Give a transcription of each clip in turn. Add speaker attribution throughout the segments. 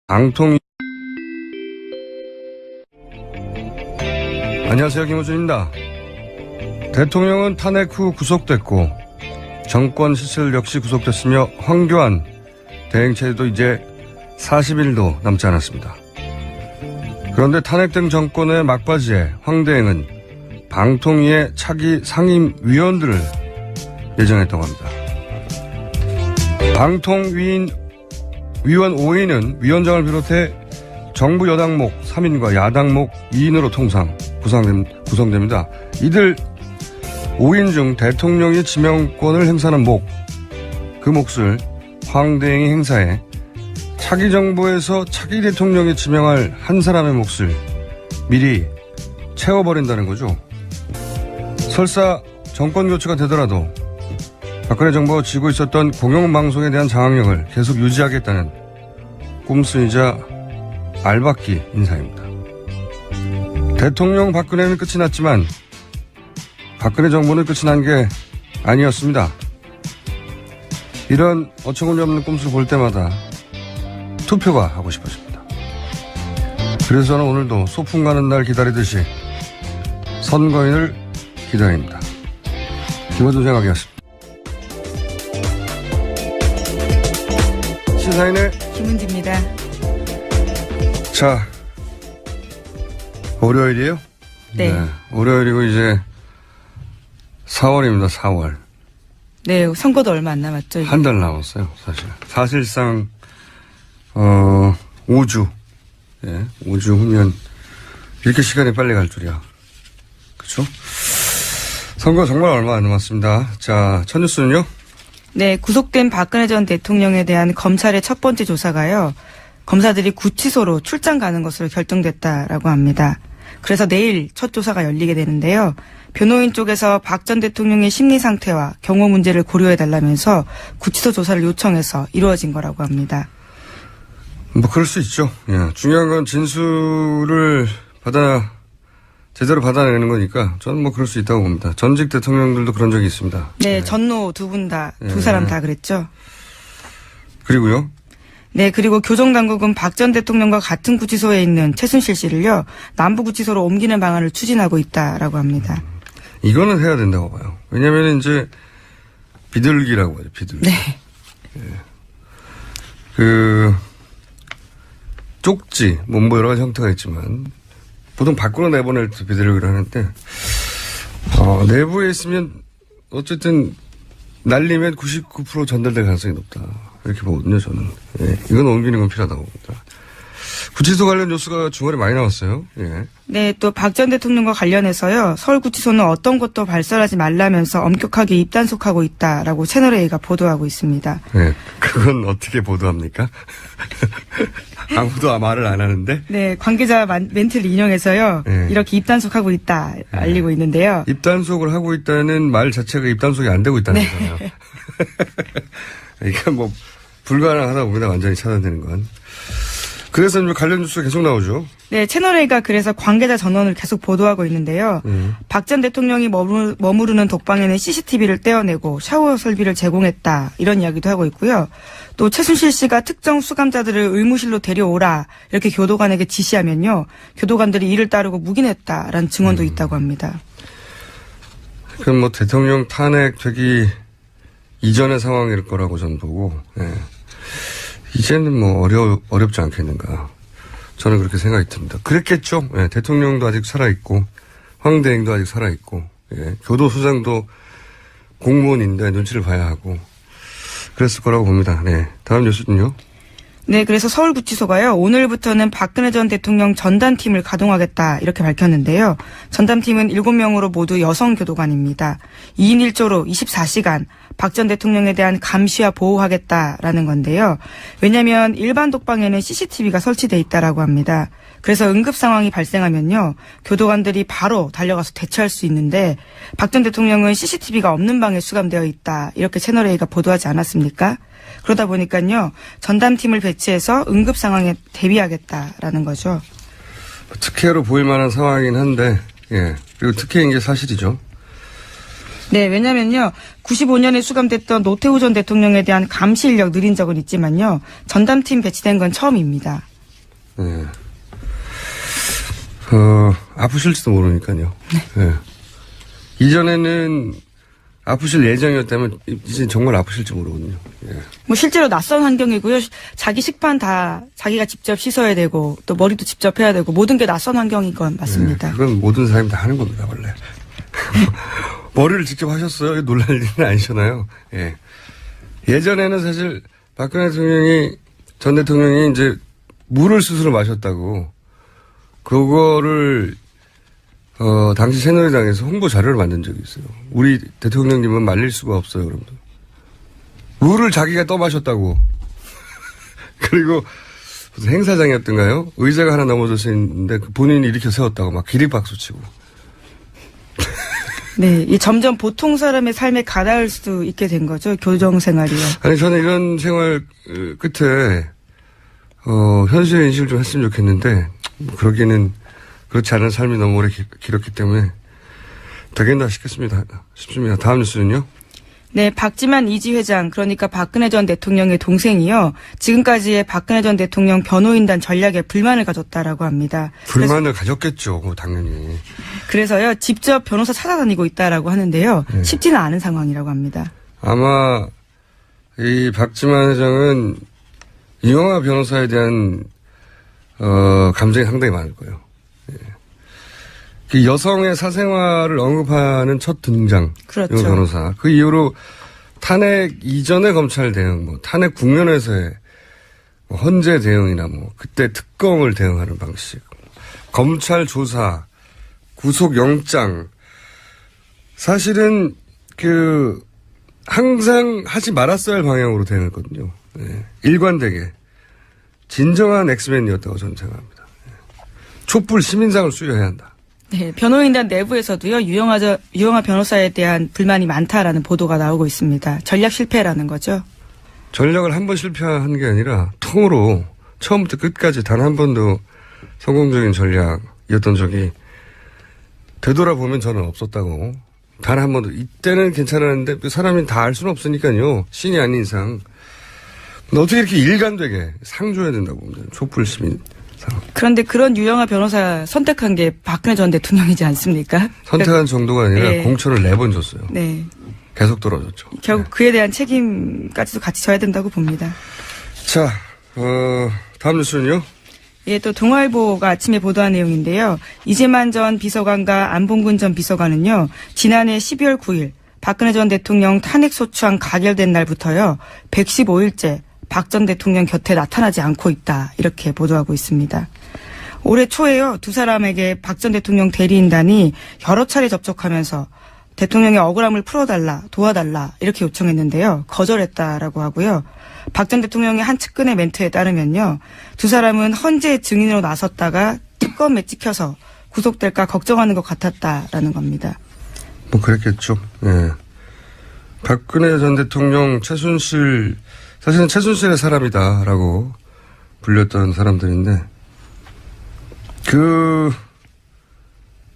Speaker 1: 방통. 안녕하세요, 김호준입니다. 대통령은 탄핵 후 구속됐고 정권 시절 역시 구속됐으며 황교안 대행체도 이제 40일도 남지 않았습니다. 그런데 탄핵된 정권의 막바지에 황 대행은 방통위의 차기 상임위원들을 예정했다고 합니다. 방통위원 5인은 위원장을 비롯해 정부 여당목 3인과 야당목 2인으로 통상 구성됩니다. 이들 5인 중 대통령이 지명권을 행사하는 그 몫을 황 대행이 행사해 차기 정부에서 차기 대통령이 지명할 한 사람의 몫을 미리 채워버린다는 거죠. 설사 정권 교체가 되더라도 박근혜 정부가 쥐고 있었던 공영방송에 대한 장악력을 계속 유지하겠다는 꼼수이자 알박기 인사입니다. 대통령 박근혜는 끝이 났지만 박근혜 정부는 끝이 난 게 아니었습니다. 이런 어처구니없는 꼼수를 볼 때마다 투표가 하고 싶어집니다. 그래서 저는 오늘도 소풍 가는 날 기다리듯이 선거인을 기다립니다. 김호준 생각이었습니다. 시사인의
Speaker 2: 김은지입니다.
Speaker 1: 자, 월요일이에요?
Speaker 2: 네.
Speaker 1: 월요일이고 이제 4월입니다. 4월.
Speaker 2: 네, 선거도 얼마 안 남았죠. 이제.
Speaker 1: 한 달 남았어요, 사실. 사실상 5주. 예, 5주 후면 이렇게 시간이 빨리 갈 줄이야. 그렇죠? 선거 정말 얼마 안 남았습니다. 자, 첫 뉴스는요?
Speaker 2: 네, 구속된 박근혜 전 대통령에 대한 검찰의 첫 번째 조사가요. 검사들이 구치소로 출장 가는 것으로 결정됐다라고 합니다. 그래서 내일 첫 조사가 열리게 되는데요. 변호인 쪽에서 박 전 대통령의 심리 상태와 경호 문제를 고려해달라면서 구치소 조사를 요청해서 이루어진 거라고 합니다.
Speaker 1: 뭐 그럴 수 있죠. 예, 중요한 건 진술을 제대로 받아내는 거니까 저는 뭐 그럴 수 있다고 봅니다. 전직 대통령들도 그런 적이 있습니다.
Speaker 2: 네,
Speaker 1: 예.
Speaker 2: 전노 두 사람 다 그랬죠.
Speaker 1: 그리고요.
Speaker 2: 네, 그리고 교정당국은 박 전 대통령과 같은 구치소에 있는 최순실 씨를요, 남부구치소로 옮기는 방안을 추진하고 있다라고 합니다.
Speaker 1: 이거는 해야 된다고 봐요. 왜냐면 이제 비둘기라고 하죠, 비둘기.
Speaker 2: 네.
Speaker 1: 예. 쪽지, 뭐 여러 가지 형태가 있지만, 보통 밖으로 내보낼 때 비둘기를 하는데, 내부에 있으면, 어쨌든, 날리면 99% 전달될 가능성이 높다. 이렇게 보거든요, 저는. 예. 이건 옮기는 건 필요하다고 봅니다. 구치소 관련 뉴스가 주말에 많이 나왔어요. 예.
Speaker 2: 네, 또 박 전 대통령과 관련해서요, 서울구치소는 어떤 것도 발설하지 말라면서 엄격하게 입단속하고 있다라고 채널A가 보도하고 있습니다.
Speaker 1: 예. 그건 어떻게 보도합니까? 아무도 말을 안 하는데?
Speaker 2: 네, 관계자 멘트를 인용해서요,
Speaker 1: 예.
Speaker 2: 이렇게 입단속하고 있다 알리고 있는데요.
Speaker 1: 입단속을 하고 있다는 말 자체가 입단속이 안 되고 있다는 거잖아요. 이게 뭐 불가능하다 봅니다. 완전히 차단되는 건. 그래서 관련 뉴스가 계속 나오죠.
Speaker 2: 네, 채널A가 그래서 관계자 전원을 계속 보도하고 있는데요. 박 전 대통령이 머무르는 독방에는 CCTV를 떼어내고 샤워 설비를 제공했다. 이런 이야기도 하고 있고요. 또 최순실 씨가 특정 수감자들을 의무실로 데려오라. 이렇게 교도관에게 지시하면요. 교도관들이 이를 따르고 묵인했다라는 증언도 있다고 합니다.
Speaker 1: 그럼 뭐 대통령 탄핵되기 이전의 상황일 거라고 저는 보고, 예. 이제는 뭐 어렵지 않겠는가. 저는 그렇게 생각이 듭니다. 그랬겠죠. 예. 대통령도 아직 살아있고, 황 대행도 아직 살아있고, 예. 교도소장도 공무원인데 눈치를 봐야 하고, 그랬을 거라고 봅니다. 네. 다음 뉴스는요?
Speaker 2: 네, 그래서 서울구치소가요, 오늘부터는 박근혜 전 대통령 전담팀을 가동하겠다, 이렇게 밝혔는데요. 전담팀은 7명으로 모두 여성 교도관입니다. 2인 1조로 24시간 박 전 대통령에 대한 감시와 보호하겠다라는 건데요. 왜냐하면 일반 독방에는 CCTV가 설치돼 있다라고 합니다. 그래서 응급 상황이 발생하면요, 교도관들이 바로 달려가서 대처할 수 있는데 박 전 대통령은 CCTV가 없는 방에 수감되어 있다, 이렇게 채널A가 보도하지 않았습니까? 그러다 보니까요, 전담팀을 배치해서 응급 상황에 대비하겠다라는 거죠.
Speaker 1: 특혜로 보일 만한 상황이긴 한데, 예. 그리고 특혜인 게 사실이죠.
Speaker 2: 네, 왜냐면요, 95년에 수감됐던 노태우 전 대통령에 대한 감시 인력 느린 적은 있지만요, 전담팀 배치된 건 처음입니다.
Speaker 1: 예. 아프실지도 모르니까요.
Speaker 2: 네.
Speaker 1: 예. 이전에는 아프실 예정이었다면 이제 정말 아프실지 모르거든요. 예.
Speaker 2: 뭐 실제로 낯선 환경이고요. 자기 식판 다 자기가 직접 씻어야 되고 또 머리도 직접 해야 되고 모든 게 낯선 환경인 건 맞습니다.
Speaker 1: 예. 그건 모든 사람이 다 하는 겁니다, 원래. 머리를 직접 하셨어요? 놀랄 일은 아니잖아요. 예. 예전에는 사실 박근혜 전 대통령이 이제 물을 스스로 마셨다고 그거를 당시 새누리당에서 홍보 자료를 만든 적이 있어요. 우리 대통령님은 말릴 수가 없어요, 그러면서. 물을 자기가 떠마셨다고. 그리고 무슨 행사장이었던가요? 의자가 하나 넘어져서 있는데 본인이 일으켜 세웠다고 막 기립박수 치고.
Speaker 2: 네, 이 점점 보통 사람의 삶에 가닿을 수 있게 된 거죠. 교정 생활이요.
Speaker 1: 아니, 저는 이런 생활 끝에 현실의 인식을 좀 했으면 좋겠는데 뭐 그러기에는 그렇지 않은 삶이 너무 오래 길었기 때문에 되겠나 싶습니다. 다음 뉴스는요?
Speaker 2: 네, 박지만 이지 회장, 그러니까 박근혜 전 대통령의 동생이요. 지금까지의 박근혜 전 대통령 변호인단 전략에 불만을 가졌다라고 합니다.
Speaker 1: 불만을 가졌겠죠, 당연히.
Speaker 2: 그래서요, 직접 변호사 찾아다니고 있다라고 하는데요.
Speaker 1: 네.
Speaker 2: 쉽지는 않은 상황이라고 합니다. 아마
Speaker 1: 이 박지만 회장은 이영하 변호사에 대한 감정이 상당히 많을 거예요. 예. 그 여성의 사생활을 언급하는 첫 등장.
Speaker 2: 그렇죠.
Speaker 1: 이영하 변호사. 그 이후로 탄핵 이전의 검찰 대응, 뭐 탄핵 국면에서의 뭐 헌재 대응이나 뭐 그때 특검을 대응하는 방식, 검찰 조사, 구속 영장. 사실은 항상 하지 말았어야 할 방향으로 대응했거든요. 예. 일관되게. 진정한 엑스맨이었다고 저는 생각합니다. 예. 촛불 시민상을 수여해야 한다.
Speaker 2: 네, 변호인단 내부에서도요, 유영하 변호사에 대한 불만이 많다라는 보도가 나오고 있습니다. 전략 실패라는 거죠.
Speaker 1: 전략을 한 번 실패한 게 아니라 통으로 처음부터 끝까지 단 한 번도 성공적인 전략이었던 적이 되돌아보면 저는 없었다고. 단 한 번도. 이때는 괜찮았는데 사람이 다 알 수는 없으니까요. 신이 아닌 이상. 어떻게 이렇게 일관되게 상 줘야 된다고 봅니다. 촛불 시민 상.
Speaker 2: 그런데 그런 유영하 변호사 선택한 게 박근혜 전 대통령이지 않습니까?
Speaker 1: 선택한 정도가 아니라
Speaker 2: 네.
Speaker 1: 공천을 4번 줬어요.
Speaker 2: 네.
Speaker 1: 계속 떨어졌죠.
Speaker 2: 결국 그에 대한 책임까지도 같이 져야 된다고 봅니다.
Speaker 1: 자, 다음 뉴스는요?
Speaker 2: 예, 또 동아일보가 아침에 보도한 내용인데요. 이재만 전 비서관과 안봉근 전 비서관은요, 지난해 12월 9일 박근혜 전 대통령 탄핵소추안 가결된 날부터요, 115일째 박 전 대통령 곁에 나타나지 않고 있다. 이렇게 보도하고 있습니다. 올해 초에요, 두 사람에게 박 전 대통령 대리인단이 여러 차례 접촉하면서 대통령의 억울함을 풀어달라, 도와달라 이렇게 요청했는데요. 거절했다라고 하고요. 박 전 대통령의 한 측근의 멘트에 따르면요. 두 사람은 헌재 증인으로 나섰다가 특검에 찍혀서 구속될까 걱정하는 것 같았다라는 겁니다.
Speaker 1: 뭐 그랬겠죠. 예. 박근혜 전 대통령 최순실, 사실은 최순실의 사람이다라고 불렸던 사람들인데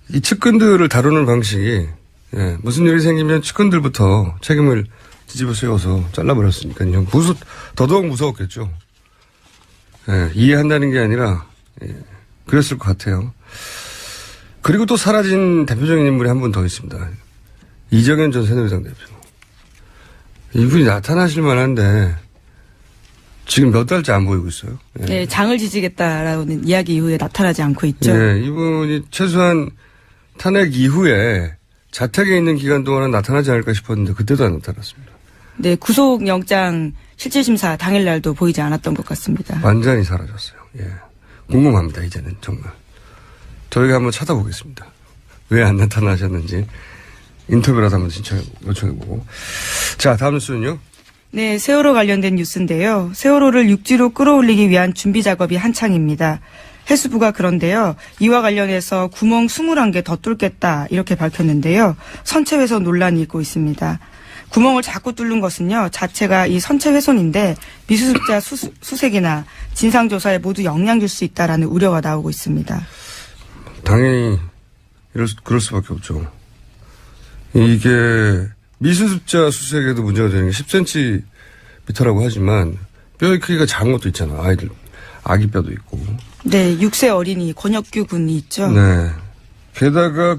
Speaker 1: 이 측근들을 다루는 방식이 무슨 일이 생기면 측근들부터 책임을 뒤집어 세워서 잘라버렸으니까요. 더더욱 무서웠겠죠. 이해한다는 게 아니라 그랬을 것 같아요. 그리고 또 사라진 대표적인 인물이 한 분 더 있습니다. 이정현 전 새누리당 대표. 이분이 나타나실 만한데 지금 몇 달째 안 보이고 있어요.
Speaker 2: 네, 장을 지지겠다라는 이야기 이후에 나타나지 않고 있죠.
Speaker 1: 이분이 최소한 탄핵 이후에 자택에 있는 기간 동안은 나타나지 않을까 싶었는데 그때도 안 나타났습니다.
Speaker 2: 네, 구속영장 실질심사 당일날도 보이지 않았던 것 같습니다.
Speaker 1: 완전히 사라졌어요. 궁금합니다, 이제는 정말. 저희가 한번 찾아보겠습니다. 왜 안 나타나셨는지 인터뷰라도 한번 요청해보고. 자, 다음 뉴스는요?
Speaker 2: 네, 세월호 관련된 뉴스인데요. 세월호를 육지로 끌어올리기 위한 준비 작업이 한창입니다. 해수부가 그런데요. 이와 관련해서 구멍 21개 더 뚫겠다 이렇게 밝혔는데요. 선체 훼손 논란이 있고 있습니다. 구멍을 자꾸 뚫는 것은요. 자체가 이 선체 훼손인데 미수습자 수색이나 진상조사에 모두 영향 줄 수 있다라는 우려가 나오고 있습니다.
Speaker 1: 당연히 그럴 수밖에 없죠. 이게 미수습자 수색에도 문제가 되는 게 10cm라고 하지만 뼈의 크기가 작은 것도 있잖아. 아기뼈도 있고.
Speaker 2: 네, 6세 어린이 권혁규 군이 있죠.
Speaker 1: 네. 게다가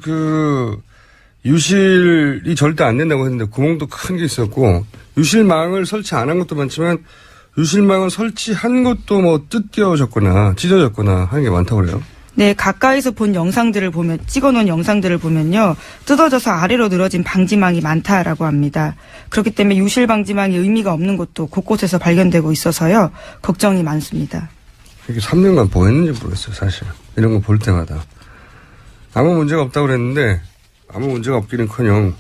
Speaker 1: 유실이 절대 안 된다고 했는데 구멍도 큰 게 있었고, 유실망을 설치 안 한 것도 많지만, 유실망을 설치한 것도 뭐 뜯겨졌거나 찢어졌거나 하는 게 많다고 그래요.
Speaker 2: 네, 가까이서 본 영상들을 보면, 찍어놓은 영상들을 보면요, 뜯어져서 아래로 늘어진 방지망이 많다라고 합니다. 그렇기 때문에 유실 방지망이 의미가 없는 곳도 곳곳에서 발견되고 있어서요, 걱정이 많습니다.
Speaker 1: 이게 3년간 뭐 했는지 모르겠어요, 사실. 이런 거 볼 때마다. 아무 문제가 없다고 그랬는데, 아무 문제가 없기는커녕,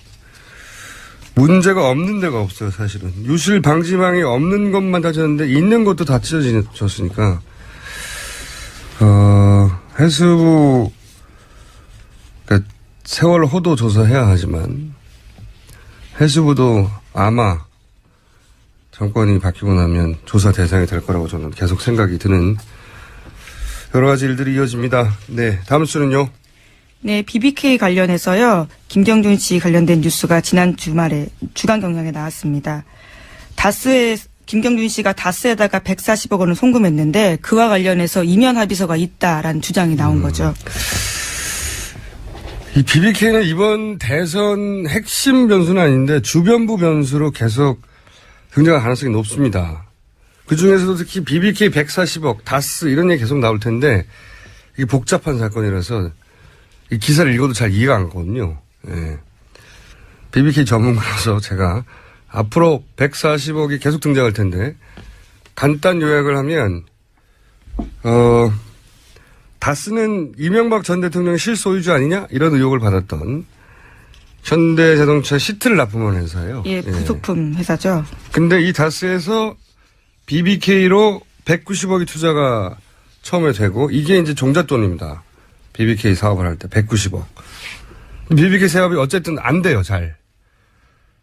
Speaker 1: 문제가 없는 데가 없어요, 사실은. 유실 방지망이 없는 것만 다쳤는데, 있는 것도 다 찢어졌으니까, 해수부, 그러니까 세월 호도 조사해야 하지만, 해수부도 아마 정권이 바뀌고 나면 조사 대상이 될 거라고 저는 계속 생각이 드는 여러 가지 일들이 이어집니다. 네, 다음 수는요.
Speaker 2: 네, BBK 관련해서요, 김경준 씨 관련된 뉴스가 지난 주말에 주간경향에 나왔습니다. 김경준 씨가 다스에다가 140억 원을 송금했는데 그와 관련해서 이면 합의서가 있다라는 주장이 나온 거죠.
Speaker 1: 이 BBK는 이번 대선 핵심 변수는 아닌데 주변부 변수로 계속 등장할 가능성이 높습니다. 그중에서도 특히 BBK 140억, 다스 이런 얘기 계속 나올 텐데 이게 복잡한 사건이라서 이 기사를 읽어도 잘 이해가 안 가거든요. 예. BBK 전문가로서 제가 앞으로 140억이 계속 등장할 텐데 간단 요약을 하면 다스는 이명박 전 대통령의 실소유주 아니냐 이런 의혹을 받았던 현대자동차 시트를 납품한 회사예요.
Speaker 2: 예, 부속품 회사죠.
Speaker 1: 근데 이 다스에서 BBK로 190억이 투자가 처음에 되고 이게 이제 종잣돈입니다. BBK 사업을 할 때 190억. BBK 사업이 어쨌든 안 돼요, 잘.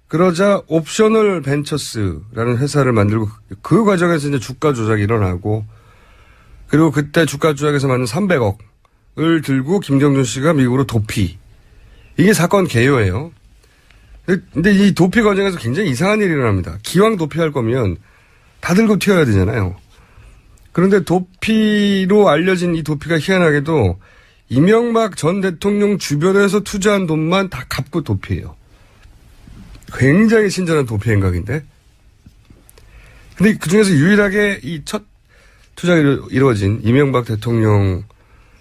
Speaker 1: 그러자 옵셔널 벤처스라는 회사를 만들고 그 과정에서 이제 주가 조작이 일어나고 그리고 그때 주가 조작에서 받는 300억을 들고 김경준 씨가 미국으로 도피. 이게 사건 개요예요. 근데 이 도피 과정에서 굉장히 이상한 일이 일어납니다. 기왕 도피할 거면 다 들고 튀어야 되잖아요. 그런데 도피로 알려진 이 도피가 희한하게도 이명박 전 대통령 주변에서 투자한 돈만 다 갚고 도피해요. 굉장히 친절한 도피 행각인데. 근데 그 중에서 유일하게 이 첫 투자가 이루어진 이명박 대통령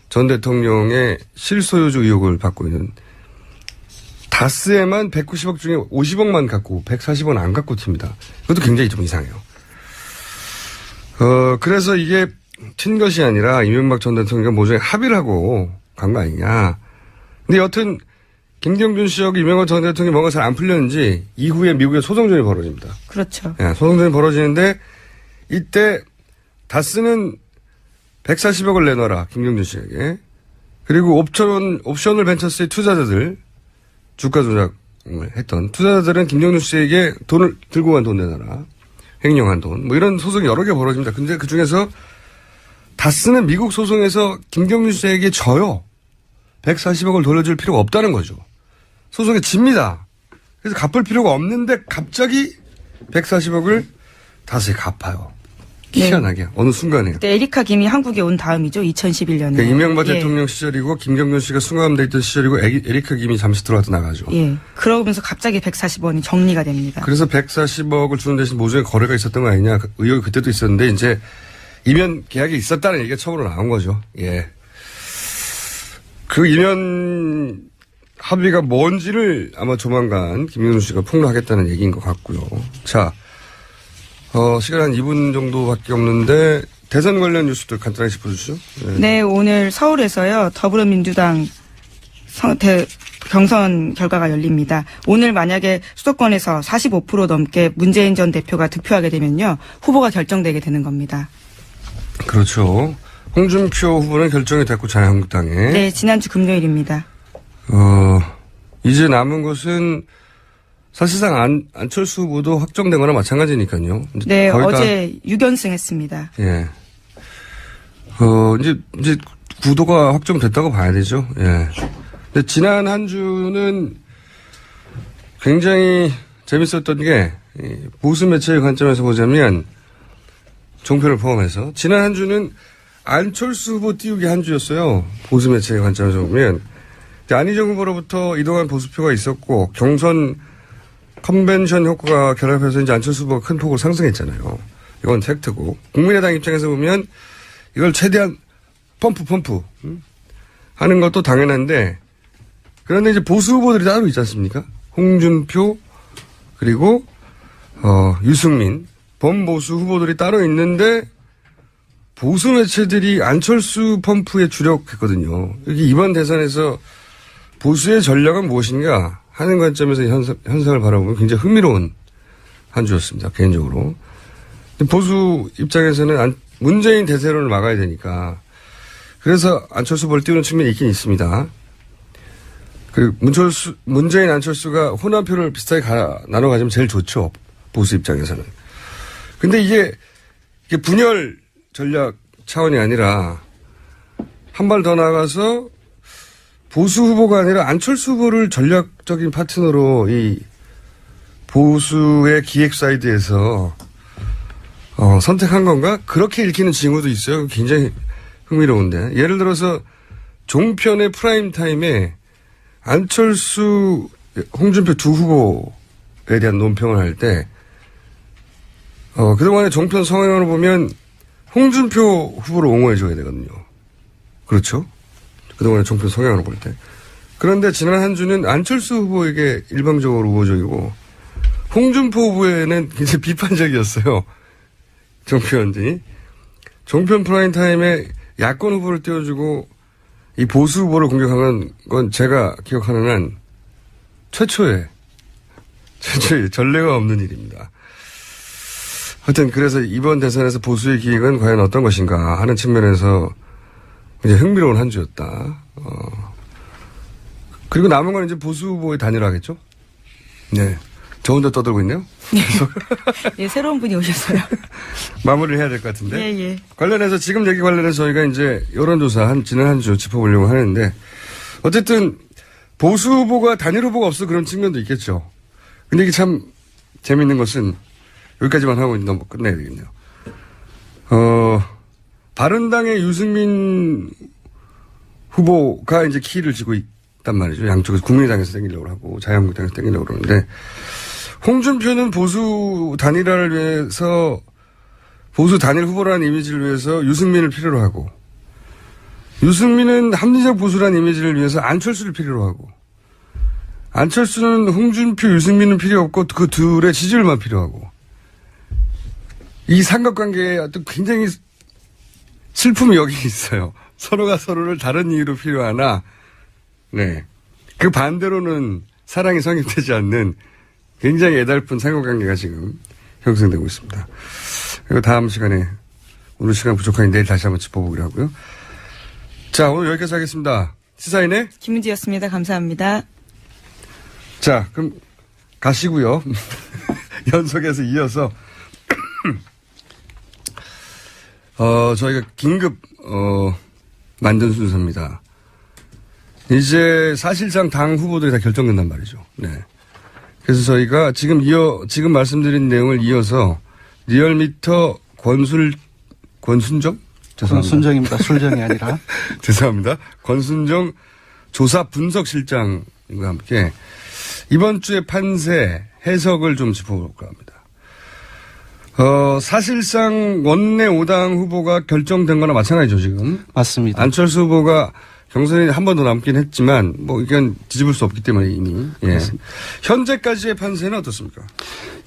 Speaker 1: 전 대통령의 실소유주 의혹을 받고 있는 다스에만 190억 중에 50억만 갖고 140원 안 갖고 튑니다. 그것도 굉장히 좀 이상해요. 그래서 이게 튄 것이 아니라 이명박 전 대통령이 모종의 합의를 하고 간 거 아니냐. 근데 여튼 김경준 씨하고 이명박 전 대통령이 뭔가 잘 안 풀렸는지 이후에 미국에 소송전이 벌어집니다.
Speaker 2: 그렇죠.
Speaker 1: 예, 소송전이 벌어지는데 이때 다스는 140억을 내놔라 김경준 씨에게. 그리고 옵셔널 벤처스의 투자자들 주가 조작을 했던 투자자들은 김경준 씨에게 돈을 들고 간 돈 내놔라. 횡령한 돈. 뭐 이런 소송이 여러 개 벌어집니다. 근데 그 중에서 다스는 미국 소송에서 김경준 씨에게 져요. 140억을 돌려줄 필요가 없다는 거죠. 소송에 집니다. 그래서 갚을 필요가 없는데 갑자기 140억을 다스에 갚아요. 희한하게. 네. 어느 순간에요.
Speaker 2: 그때 에리카 김이 한국에 온 다음이죠. 2011년에.
Speaker 1: 그러니까 이명박 대통령 시절이고 김경준 씨가 수감돼 있던 시절이고 에리카 김이 잠시 들어왔다 나가죠.
Speaker 2: 예. 그러면서 갑자기 140원이 정리가 됩니다.
Speaker 1: 그래서 140억을 주는 대신 모종의 거래가 있었던 거 아니냐. 의혹이 그때도 있었는데 이제 이면 계약이 있었다는 얘기가 처음으로 나온 거죠. 예. 그 이면 합의가 뭔지를 아마 조만간 김경준 씨가 폭로하겠다는 얘기인 것 같고요. 자, 시간 한 2분 정도밖에 없는데 대선 관련 뉴스들 간단히 짚어주시죠.
Speaker 2: 네, 오늘 서울에서요. 더불어민주당 경선 결과가 열립니다. 오늘 만약에 수도권에서 45% 넘게 문재인 전 대표가 득표하게 되면요. 후보가 결정되게 되는 겁니다.
Speaker 1: 그렇죠. 홍준표 후보는 결정이 됐고 자유한국당에.
Speaker 2: 네, 지난주 금요일입니다.
Speaker 1: 이제 남은 것은 사실상 안철수 후보도 확정된 거나 마찬가지니까요.
Speaker 2: 네, 어제 6연승 했습니다.
Speaker 1: 예. 이제 구도가 확정됐다고 봐야 되죠. 예. 근데 지난 한 주는 굉장히 재밌었던 게 보수 매체의 관점에서 보자면 종편을 포함해서 지난 한 주는 안철수 후보 띄우기 한 주였어요. 보수 매체의 관점에서 보면. 안희정 후보로부터 이동한 보수표가 있었고 경선 컨벤션 효과가 결합해서 이제 안철수 후보가 큰 폭으로 상승했잖아요. 이건 팩트고. 국민의당 입장에서 보면 이걸 최대한 펌프 하는 것도 당연한데 그런데 이제 보수 후보들이 따로 있지 않습니까? 홍준표 그리고 유승민 범보수 후보들이 따로 있는데 보수 매체들이 안철수 펌프에 주력했거든요. 여기 이번 대선에서 보수의 전략은 무엇인가 하는 관점에서 현상을 바라보면 굉장히 흥미로운 한 주였습니다. 개인적으로. 보수 입장에서는 문재인 대세론을 막아야 되니까 그래서 안철수 후보를 띄우는 측면이 있긴 있습니다. 문재인 안철수가 호남표를 비슷하게 나눠 가지면 제일 좋죠. 보수 입장에서는. 근데 이게 분열 전략 차원이 아니라 한 발 더 나가서 보수 후보가 아니라 안철수 후보를 전략적인 파트너로 이 보수의 기획 사이드에서 선택한 건가? 그렇게 읽히는 징후도 있어요. 굉장히 흥미로운데. 예를 들어서 종편의 프라임 타임에 안철수, 홍준표 두 후보에 대한 논평을 할 때, 그동안의 종편 성향으로 보면 홍준표 후보를 옹호해줘야 되거든요. 그렇죠? 그동안의 종편 성향으로 볼 때. 그런데 지난 한 주는 안철수 후보에게 일방적으로 우호적이고, 홍준표 후보에는 굉장히 비판적이었어요. 종편들이. 종편 프라임 타임에 야권 후보를 띄워주고, 이 보수 후보를 공격한 건 제가 기억하는 한 최초의 전례가 없는 일입니다. 하여튼 그래서 이번 대선에서 보수의 기획은 과연 어떤 것인가 하는 측면에서 굉장히 흥미로운 한 주였다. 그리고 남은 건 이제 보수 후보의 단일화겠죠? 네. 저 혼자 떠들고 있네요?
Speaker 2: 예, 새로운 분이 오셨어요.
Speaker 1: 마무리를 해야 될 것 같은데.
Speaker 2: 예.
Speaker 1: 관련해서 지금 얘기 관련해서 저희가 이제 여론조사 지난 한 주 짚어보려고 하는데 어쨌든 보수 후보가 단일 후보가 없어 그런 측면도 있겠죠. 근데 이게 참 재밌는 것은 여기까지만 하고 너무 끝내야 되겠네요. 바른당의 유승민 후보가 이제 키를 쥐고 있단 말이죠. 양쪽에서 국민의당에서 땡기려고 하고 자유한국당에서 땡기려고 그러는데 홍준표는 보수 단일화를 위해서 보수 단일 후보라는 이미지를 위해서 유승민을 필요로 하고 유승민은 합리적 보수라는 이미지를 위해서 안철수를 필요로 하고 안철수는 홍준표, 유승민은 필요 없고 그 둘의 지지율만 필요하고 이 삼각관계에 어떤 굉장히 슬픔이 여기 있어요. 서로가 서로를 다른 이유로 필요하나 네. 그 반대로는 사랑이 성립되지 않는 굉장히 애달픈 삼각관계가 지금 형성되고 있습니다. 그리고 다음 시간에 오늘 시간 부족하니 내일 다시 한번 짚어보기로 하고요. 자, 오늘 여기까지 하겠습니다. 시사인의
Speaker 2: 김은지였습니다. 감사합니다.
Speaker 1: 자, 그럼 가시고요. 연속해서 이어서 저희가 긴급 만든 순서입니다. 이제 사실상 당 후보들이 다 결정된단 말이죠. 네. 그래서 저희가 지금 말씀드린 내용을 이어서 리얼미터 권순정? 죄송합니다.
Speaker 3: 권순정입니다. 술정이 아니라.
Speaker 1: 죄송합니다. 권순정 조사 분석실장과 함께 이번 주의 판세 해석을 좀 짚어볼까 합니다. 사실상 원내 5당 후보가 결정된 거나 마찬가지죠, 지금.
Speaker 3: 맞습니다.
Speaker 1: 안철수 후보가 경선이 한 번 더 남긴 했지만, 이건 뒤집을 수 없기 때문에 이미. 예. 현재까지의 판세는 어떻습니까?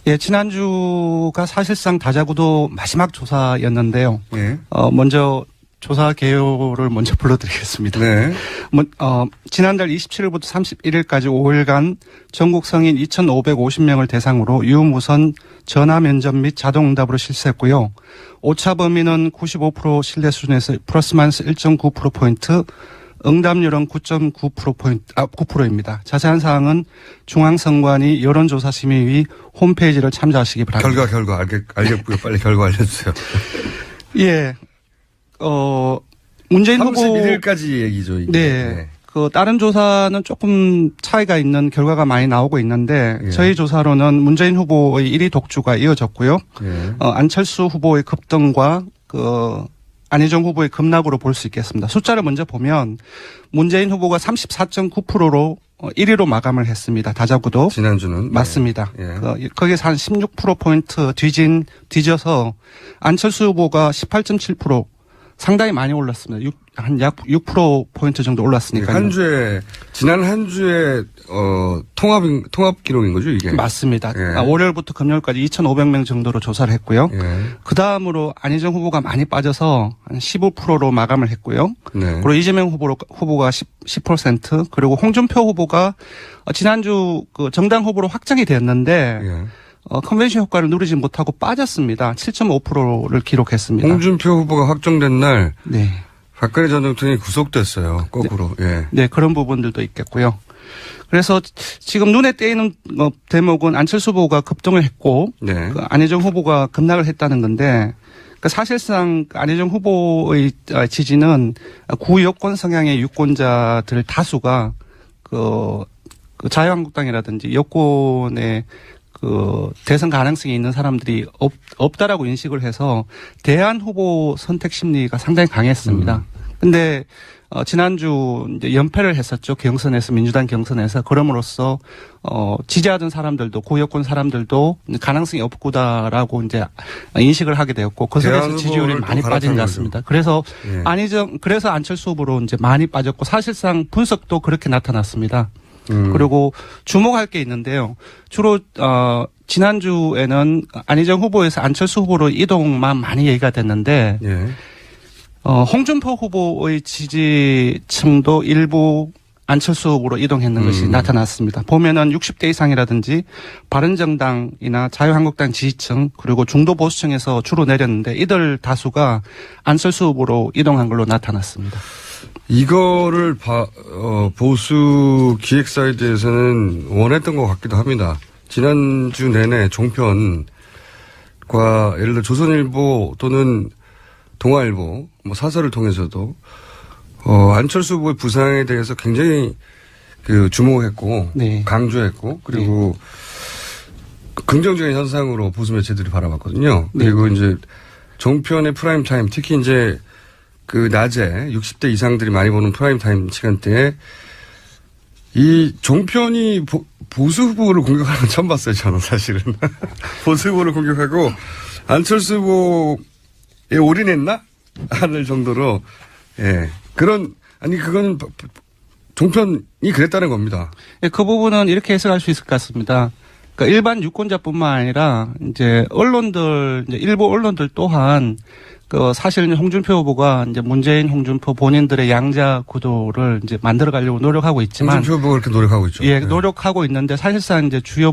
Speaker 3: 예, 지난주가 사실상 다자구도 마지막 조사였는데요.
Speaker 1: 예.
Speaker 3: 먼저 조사 개요를 먼저 불러드리겠습니다.
Speaker 1: 네.
Speaker 3: 지난달 27일부터 31일까지 5일간 전국 성인 2,550명을 대상으로 유무선 전화 면접 및 자동응답으로 실시했고요. 오차 범위는 95% 신뢰 수준에서 플러스 마이너스 1.9%포인트, 응답률은 9.9%입니다. 자세한 사항은 중앙선관위 여론조사심의위 홈페이지를 참조하시기 바랍니다.
Speaker 1: 결과 알겠고요. 빨리 결과 알려주세요.
Speaker 3: 예. 문재인 후보
Speaker 1: 31일까지 얘기죠. 이게.
Speaker 3: 네. 다른 조사는 조금 차이가 있는 결과가 많이 나오고 있는데
Speaker 1: 예.
Speaker 3: 저희 조사로는 문재인 후보의 1위 독주가 이어졌고요.
Speaker 1: 예.
Speaker 3: 안철수 후보의 급등과 안희정 후보의 급락으로 볼 수 있겠습니다. 숫자를 먼저 보면 문재인 후보가 34.9%로 1위로 마감을 했습니다. 다자구도.
Speaker 1: 지난주는.
Speaker 3: 맞습니다.
Speaker 1: 예.
Speaker 3: 거기서 한 16%포인트 뒤져서 안철수 후보가 18.7% 상당히 많이 올랐습니다. 한 약 6%포인트 정도 올랐으니까요.
Speaker 1: 한 주에, 지난 한 주에, 통합 기록인 거죠, 이게?
Speaker 3: 맞습니다.
Speaker 1: 예.
Speaker 3: 월요일부터 금요일까지 2,500명 정도로 조사를 했고요.
Speaker 1: 예.
Speaker 3: 그 다음으로 안희정 후보가 많이 빠져서 한 15%로 마감을 했고요.
Speaker 1: 네.
Speaker 3: 그리고 이재명 후보가 10%, 그리고 홍준표 후보가 지난주 그 정당 후보로 확정이 됐는데,
Speaker 1: 예.
Speaker 3: 컨벤션 효과를 누리지 못하고 빠졌습니다. 7.5%를 기록했습니다.
Speaker 1: 홍준표 후보가 확정된 날,
Speaker 3: 네.
Speaker 1: 박근혜 전 대통령이 구속됐어요. 거꾸로. 예.
Speaker 3: 네, 그런 부분들도 있겠고요. 그래서 지금 눈에 띄는 대목은 안철수 후보가 급등을 했고,
Speaker 1: 네.
Speaker 3: 그 안희정 후보가 급락을 했다는 건데, 그 사실상 안희정 후보의 지지는 구여권 성향의 유권자들 다수가 그 자유한국당이라든지 여권의 그 대선 가능성이 있는 사람들이 없다라고 인식을 해서 대안 후보 선택 심리가 상당히 강했습니다. 근데 지난주 이제 연패를 했었죠. 경선에서, 민주당 경선에서. 그럼으로써 지지하던 사람들도, 고여권 사람들도 가능성이 없구다라고 이제 인식을 하게 되었고, 거기서 지지율이 많이 빠진 것 같습니다. 그래서
Speaker 1: 예.
Speaker 3: 그래서 안철수 후보로 이제 많이 빠졌고, 사실상 분석도 그렇게 나타났습니다. 그리고 주목할 게 있는데요. 주로 지난주에는 안희정 후보에서 안철수 후보로 이동만 많이 얘기가 됐는데,
Speaker 1: 예.
Speaker 3: 홍준표 후보의 지지층도 일부 안철수 후보로 이동했는 것이 나타났습니다. 보면은 60대 이상이라든지 바른정당이나 자유한국당 지지층 그리고 중도 보수층에서 주로 내렸는데 이들 다수가 안철수 후보로 이동한 걸로 나타났습니다.
Speaker 1: 이거를 보수 기획 사이드에서는 원했던 것 같기도 합니다. 지난주 내내 종편과 예를 들어 조선일보 또는 동아일보, 사설을 통해서도 안철수 후보의 부상에 대해서 굉장히 주목했고,
Speaker 3: 네.
Speaker 1: 강조했고, 그리고 긍정적인 현상으로 보수 매체들이 바라봤거든요. 그리고 이제 종편의 프라임 타임, 특히 이제 낮에 60대 이상들이 많이 보는 프라임 타임 시간대에 이 종편이 보수 후보를 공격하는 건 처음 봤어요, 저는 사실은. 보수 후보를 공격하고 안철수 후보에 올인했나? 하는 정도로, 예. 그거는 종편이 그랬다는 겁니다.
Speaker 3: 예, 그 부분은 이렇게 해석할 수 있을 것 같습니다. 그러니까 일반 유권자뿐만 아니라 이제 일부 언론들 또한 사실 홍준표 후보가 이제 문재인, 홍준표 본인들의 양자 구도를 이제 만들어 가려고 노력하고 있지만.
Speaker 1: 홍준표 후보가 그렇게 노력하고 있죠.
Speaker 3: 예, 노력하고 있는데 사실상 이제 주요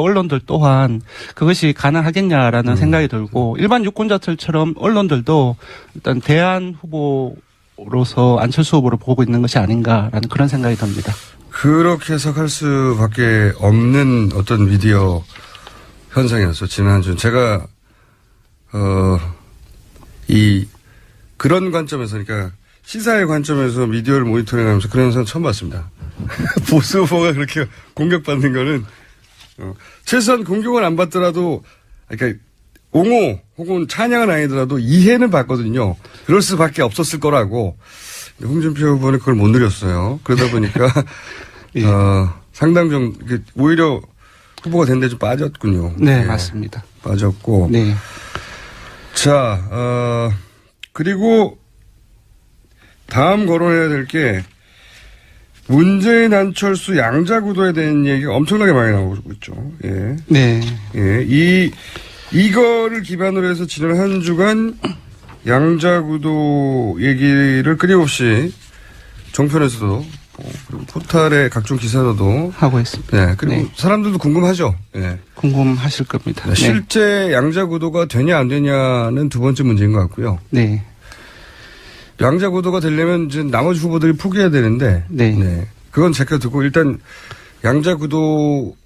Speaker 3: 언론들 또한 그것이 가능하겠냐라는 생각이 들고 일반 유권자들처럼 언론들도 일단 대안 후보로서 안철수 후보를 보고 있는 것이 아닌가라는 그런 생각이 듭니다. 그렇게
Speaker 1: 해석할 수밖에 없는 어떤 미디어 현상이었어. 지난주 제가 그런 관점에서, 그러니까 시사의 관점에서 미디어를 모니터링하면서 그런 현상 처음 봤습니다. 보수 후보가 그렇게 공격받는 거는 최소한 공격을 안 받더라도, 그러니까 옹호 혹은 찬양은 아니더라도 이해는 받거든요. 그럴 수밖에 없었을 거라고. 홍준표 후보는 그걸 못 누렸어요. 그러다 보니까
Speaker 3: 예.
Speaker 1: 상당 정도 오히려 후보가 된 데 좀 빠졌군요.
Speaker 3: 네,
Speaker 1: 네,
Speaker 3: 맞습니다.
Speaker 1: 빠졌고.
Speaker 3: 네.
Speaker 1: 자, 그리고 다음 거론해야 될 게 문재인 안철수 양자구도에 대한 얘기가 엄청나게 많이 나오고 있죠. 예.
Speaker 3: 네.
Speaker 1: 예. 이거를 기반으로 해서 지난 한 주간 양자구도 얘기를 끊임없이 종편에서도 그리고 포탈의 각종 기사로도
Speaker 3: 하고 있습니다.
Speaker 1: 네. 그리고
Speaker 3: 네.
Speaker 1: 사람들도 궁금하죠. 예.
Speaker 3: 궁금하실 겁니다.
Speaker 1: 네. 실제 양자구도가 되냐 안 되냐는 두 번째 문제인 것 같고요.
Speaker 3: 네.
Speaker 1: 양자구도가 되려면 이제 나머지 후보들이 포기해야 되는데,
Speaker 3: 네.
Speaker 1: 그건 제껴두고 일단 양자구도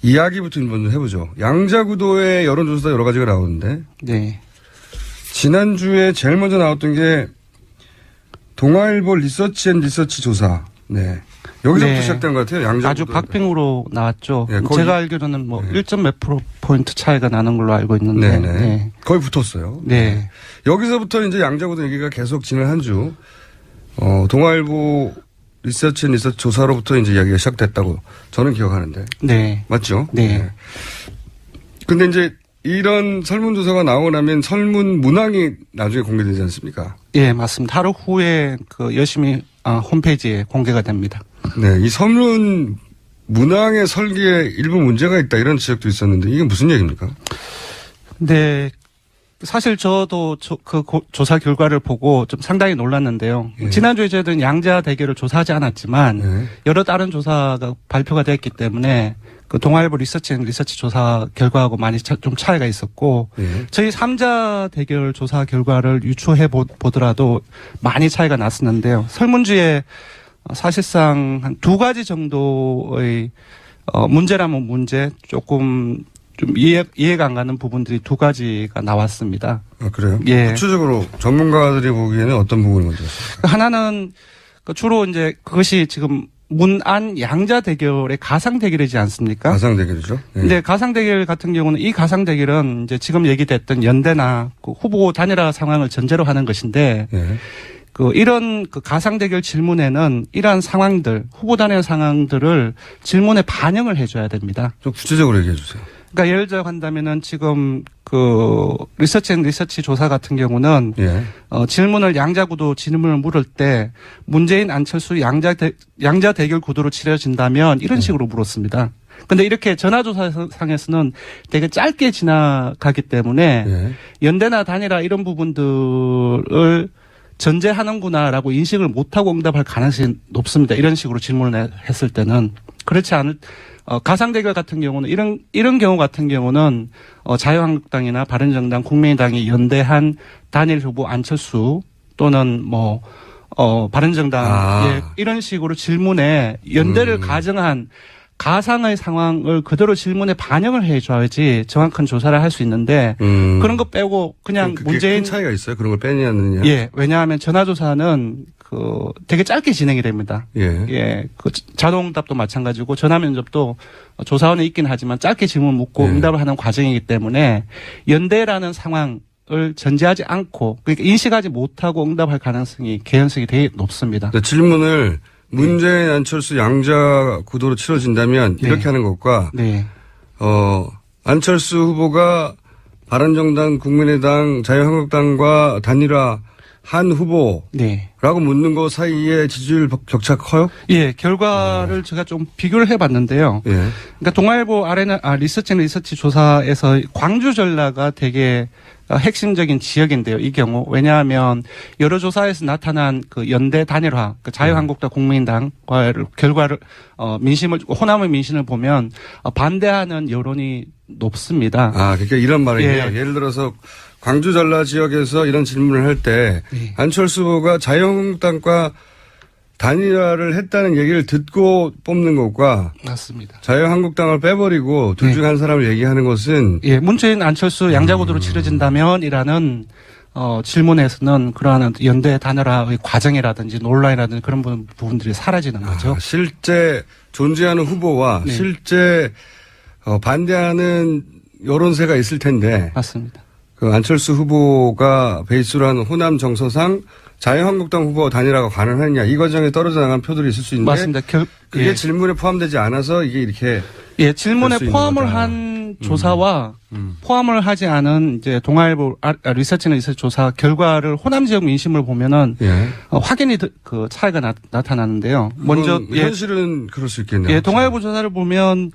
Speaker 1: 이야기부터 먼저 해보죠. 양자구도의 여론조사 여러 가지가 나오는데,
Speaker 3: 네.
Speaker 1: 지난주에 제일 먼저 나왔던 게 동아일보 리서치 조사. 네. 여기서부터
Speaker 3: 네.
Speaker 1: 시작된 것 같아요. 양자
Speaker 3: 아주 박빙으로 나왔죠.
Speaker 1: 예, 거의-
Speaker 3: 제가 알기로는 뭐
Speaker 1: 네.
Speaker 3: 1점 몇 포인트 차이가 나는 걸로 알고 있는데.
Speaker 1: 네네.
Speaker 3: 네.
Speaker 1: 거의 붙었어요.
Speaker 3: 네.
Speaker 1: 여기서부터 이제 양자구도 얘기가 계속 진행한 주, 동아일보 리서치 조사로부터 이제 이야기가 시작됐다고 저는 기억하는데.
Speaker 3: 네.
Speaker 1: 맞죠?
Speaker 3: 네.
Speaker 1: 근데 이제 이런 설문조사가 나오고 나면 설문 문항이 나중에 공개되지 않습니까?
Speaker 3: 예, 맞습니다. 하루 후에 그 열심히 홈페이지에 공개가 됩니다.
Speaker 1: 네. 이 설문 문항의 설계에 일부 문제가 있다 이런 지적도 있었는데 이게 무슨 얘기입니까?
Speaker 3: 네. 사실 저도 조사 결과를 보고 좀 상당히 놀랐는데요.
Speaker 1: 예.
Speaker 3: 지난주에 저희들은 양자 대결을 조사하지 않았지만
Speaker 1: 네.
Speaker 3: 여러 다른 조사가 발표가 됐기 때문에 그 동아일보 리서치 조사 결과하고 많이 좀 차이가 있었고
Speaker 1: 네.
Speaker 3: 저희 3자 대결 조사 결과를 유추해 보더라도 많이 차이가 났었는데요. 설문지에 사실상 한 2가지 정도의 문제라면 문제 조금 좀 이해가 안 가는 부분들이 2가지가 나왔습니다.
Speaker 1: 아, 그래요?
Speaker 3: 예.
Speaker 1: 구체적으로 전문가들이 보기에는 어떤 부분이 문제였어요?
Speaker 3: 하나는 주로 이제 그것이 지금 문안 양자 대결의 가상 대결이지 않습니까?
Speaker 1: 가상 대결이죠. 예.
Speaker 3: 근데 가상 대결 같은 경우는 이 가상 대결은 이제 지금 얘기됐던 연대나 그 후보 단일화 상황을 전제로 하는 것인데
Speaker 1: 예.
Speaker 3: 이런 가상 대결 질문에는 이러한 상황들, 후보 단일화 상황들을 질문에 반영을 해줘야 됩니다.
Speaker 1: 좀 구체적으로 얘기해 주세요.
Speaker 3: 그러니까 예를 들어 한다면은 지금 리서치 조사 같은 경우는
Speaker 1: 예.
Speaker 3: 질문을 양자 구도 질문을 물을 때 문재인 안철수 양자 대결 구도로 치러진다면 이런 식으로 물었습니다. 근데 이렇게 전화조사상에서는 되게 짧게 지나가기 때문에
Speaker 1: 예.
Speaker 3: 연대나 단일화 이런 부분들을 전제하는구나라고 인식을 못하고 응답할 가능성이 높습니다. 이런 식으로 질문을 했을 때는. 그렇지 않을 가상 대결 같은 경우는 이런 경우 같은 경우는 자유한국당이나 바른정당, 국민의당이 연대한 단일 후보 안철수 또는 바른정당 이런 식으로 질문에 연대를 가정한 가상의 상황을 그대로 질문에 반영을 해줘야지 정확한 조사를 할 수 있는데 그런 거 빼고 그냥 문재인
Speaker 1: 큰 차이가 있어요. 그런 걸 빼느냐 안 느냐.
Speaker 3: 예, 왜냐하면 전화조사는 되게 짧게 진행이 됩니다.
Speaker 1: 예.
Speaker 3: 자동응답도 마찬가지고 전화면접도 조사원에 있긴 하지만 짧게 질문 묻고
Speaker 1: 예.
Speaker 3: 응답을 하는 과정이기 때문에 연대라는 상황을 전제하지 않고 그러니까 인식하지 못하고 응답할 개연성이 되게 높습니다.
Speaker 1: 그러니까 질문을 문재인 안철수 양자 구도로 치러진다면 이렇게 하는 것과
Speaker 3: 네.
Speaker 1: 안철수 후보가 바른정당, 국민의당, 자유한국당과 단일화 한 후보라고
Speaker 3: 네.
Speaker 1: 묻는 것 사이에 지지율 격차 커요?
Speaker 3: 예, 결과를 제가 좀 비교를 해봤는데요.
Speaker 1: 예.
Speaker 3: 그러니까 동아일보 리서치 조사에서 광주 전라가 되게 핵심적인 지역인데요. 이 경우 왜냐하면 여러 조사에서 나타난 그 연대 단일화, 그 자유한국당, 국민의당과의 결과를 호남의 민심을 보면 반대하는 여론이 높습니다.
Speaker 1: 그러니까 이런 말이에요.
Speaker 3: 예.
Speaker 1: 예를 들어서 광주 전라 지역에서 이런 질문을 할 때
Speaker 3: 예.
Speaker 1: 안철수 후보가 자유한국당과 단일화를 했다는 얘기를 듣고 뽑는 것과
Speaker 3: 맞습니다.
Speaker 1: 자유한국당을 빼버리고 둘 중 한 사람을 얘기하는 것은
Speaker 3: 예, 문재인 안철수 양자구도로 치러진다면이라는 질문에서는 그러한 연대 단일화의 과정이라든지 논란이라든지 그런 부분들이 사라지는 거죠.
Speaker 1: 실제 존재하는 후보와
Speaker 3: 네.
Speaker 1: 실제 반대하는 여론세가 있을 텐데
Speaker 3: 맞습니다.
Speaker 1: 그 안철수 후보가 베이스로 하는 호남 정서상 자유한국당 후보 단일화가 가능하느냐 이 과정에 떨어져 나간 표들이 있을 수 있는데
Speaker 3: 맞습니다.
Speaker 1: 그게
Speaker 3: 예.
Speaker 1: 질문에 포함되지 않아서 이게 이렇게
Speaker 3: 예, 질문에
Speaker 1: 수 있는
Speaker 3: 포함을
Speaker 1: 거다.
Speaker 3: 한 조사와 포함을 하지 않은 이제 동아일보 리서치 조사 결과를 호남 지역 민심을 보면은
Speaker 1: 예.
Speaker 3: 확연히 그 차이가 나타나는데요. 먼저
Speaker 1: 현실은 그럴 수 있겠네요.
Speaker 3: 예, 동아일보 조사를 보면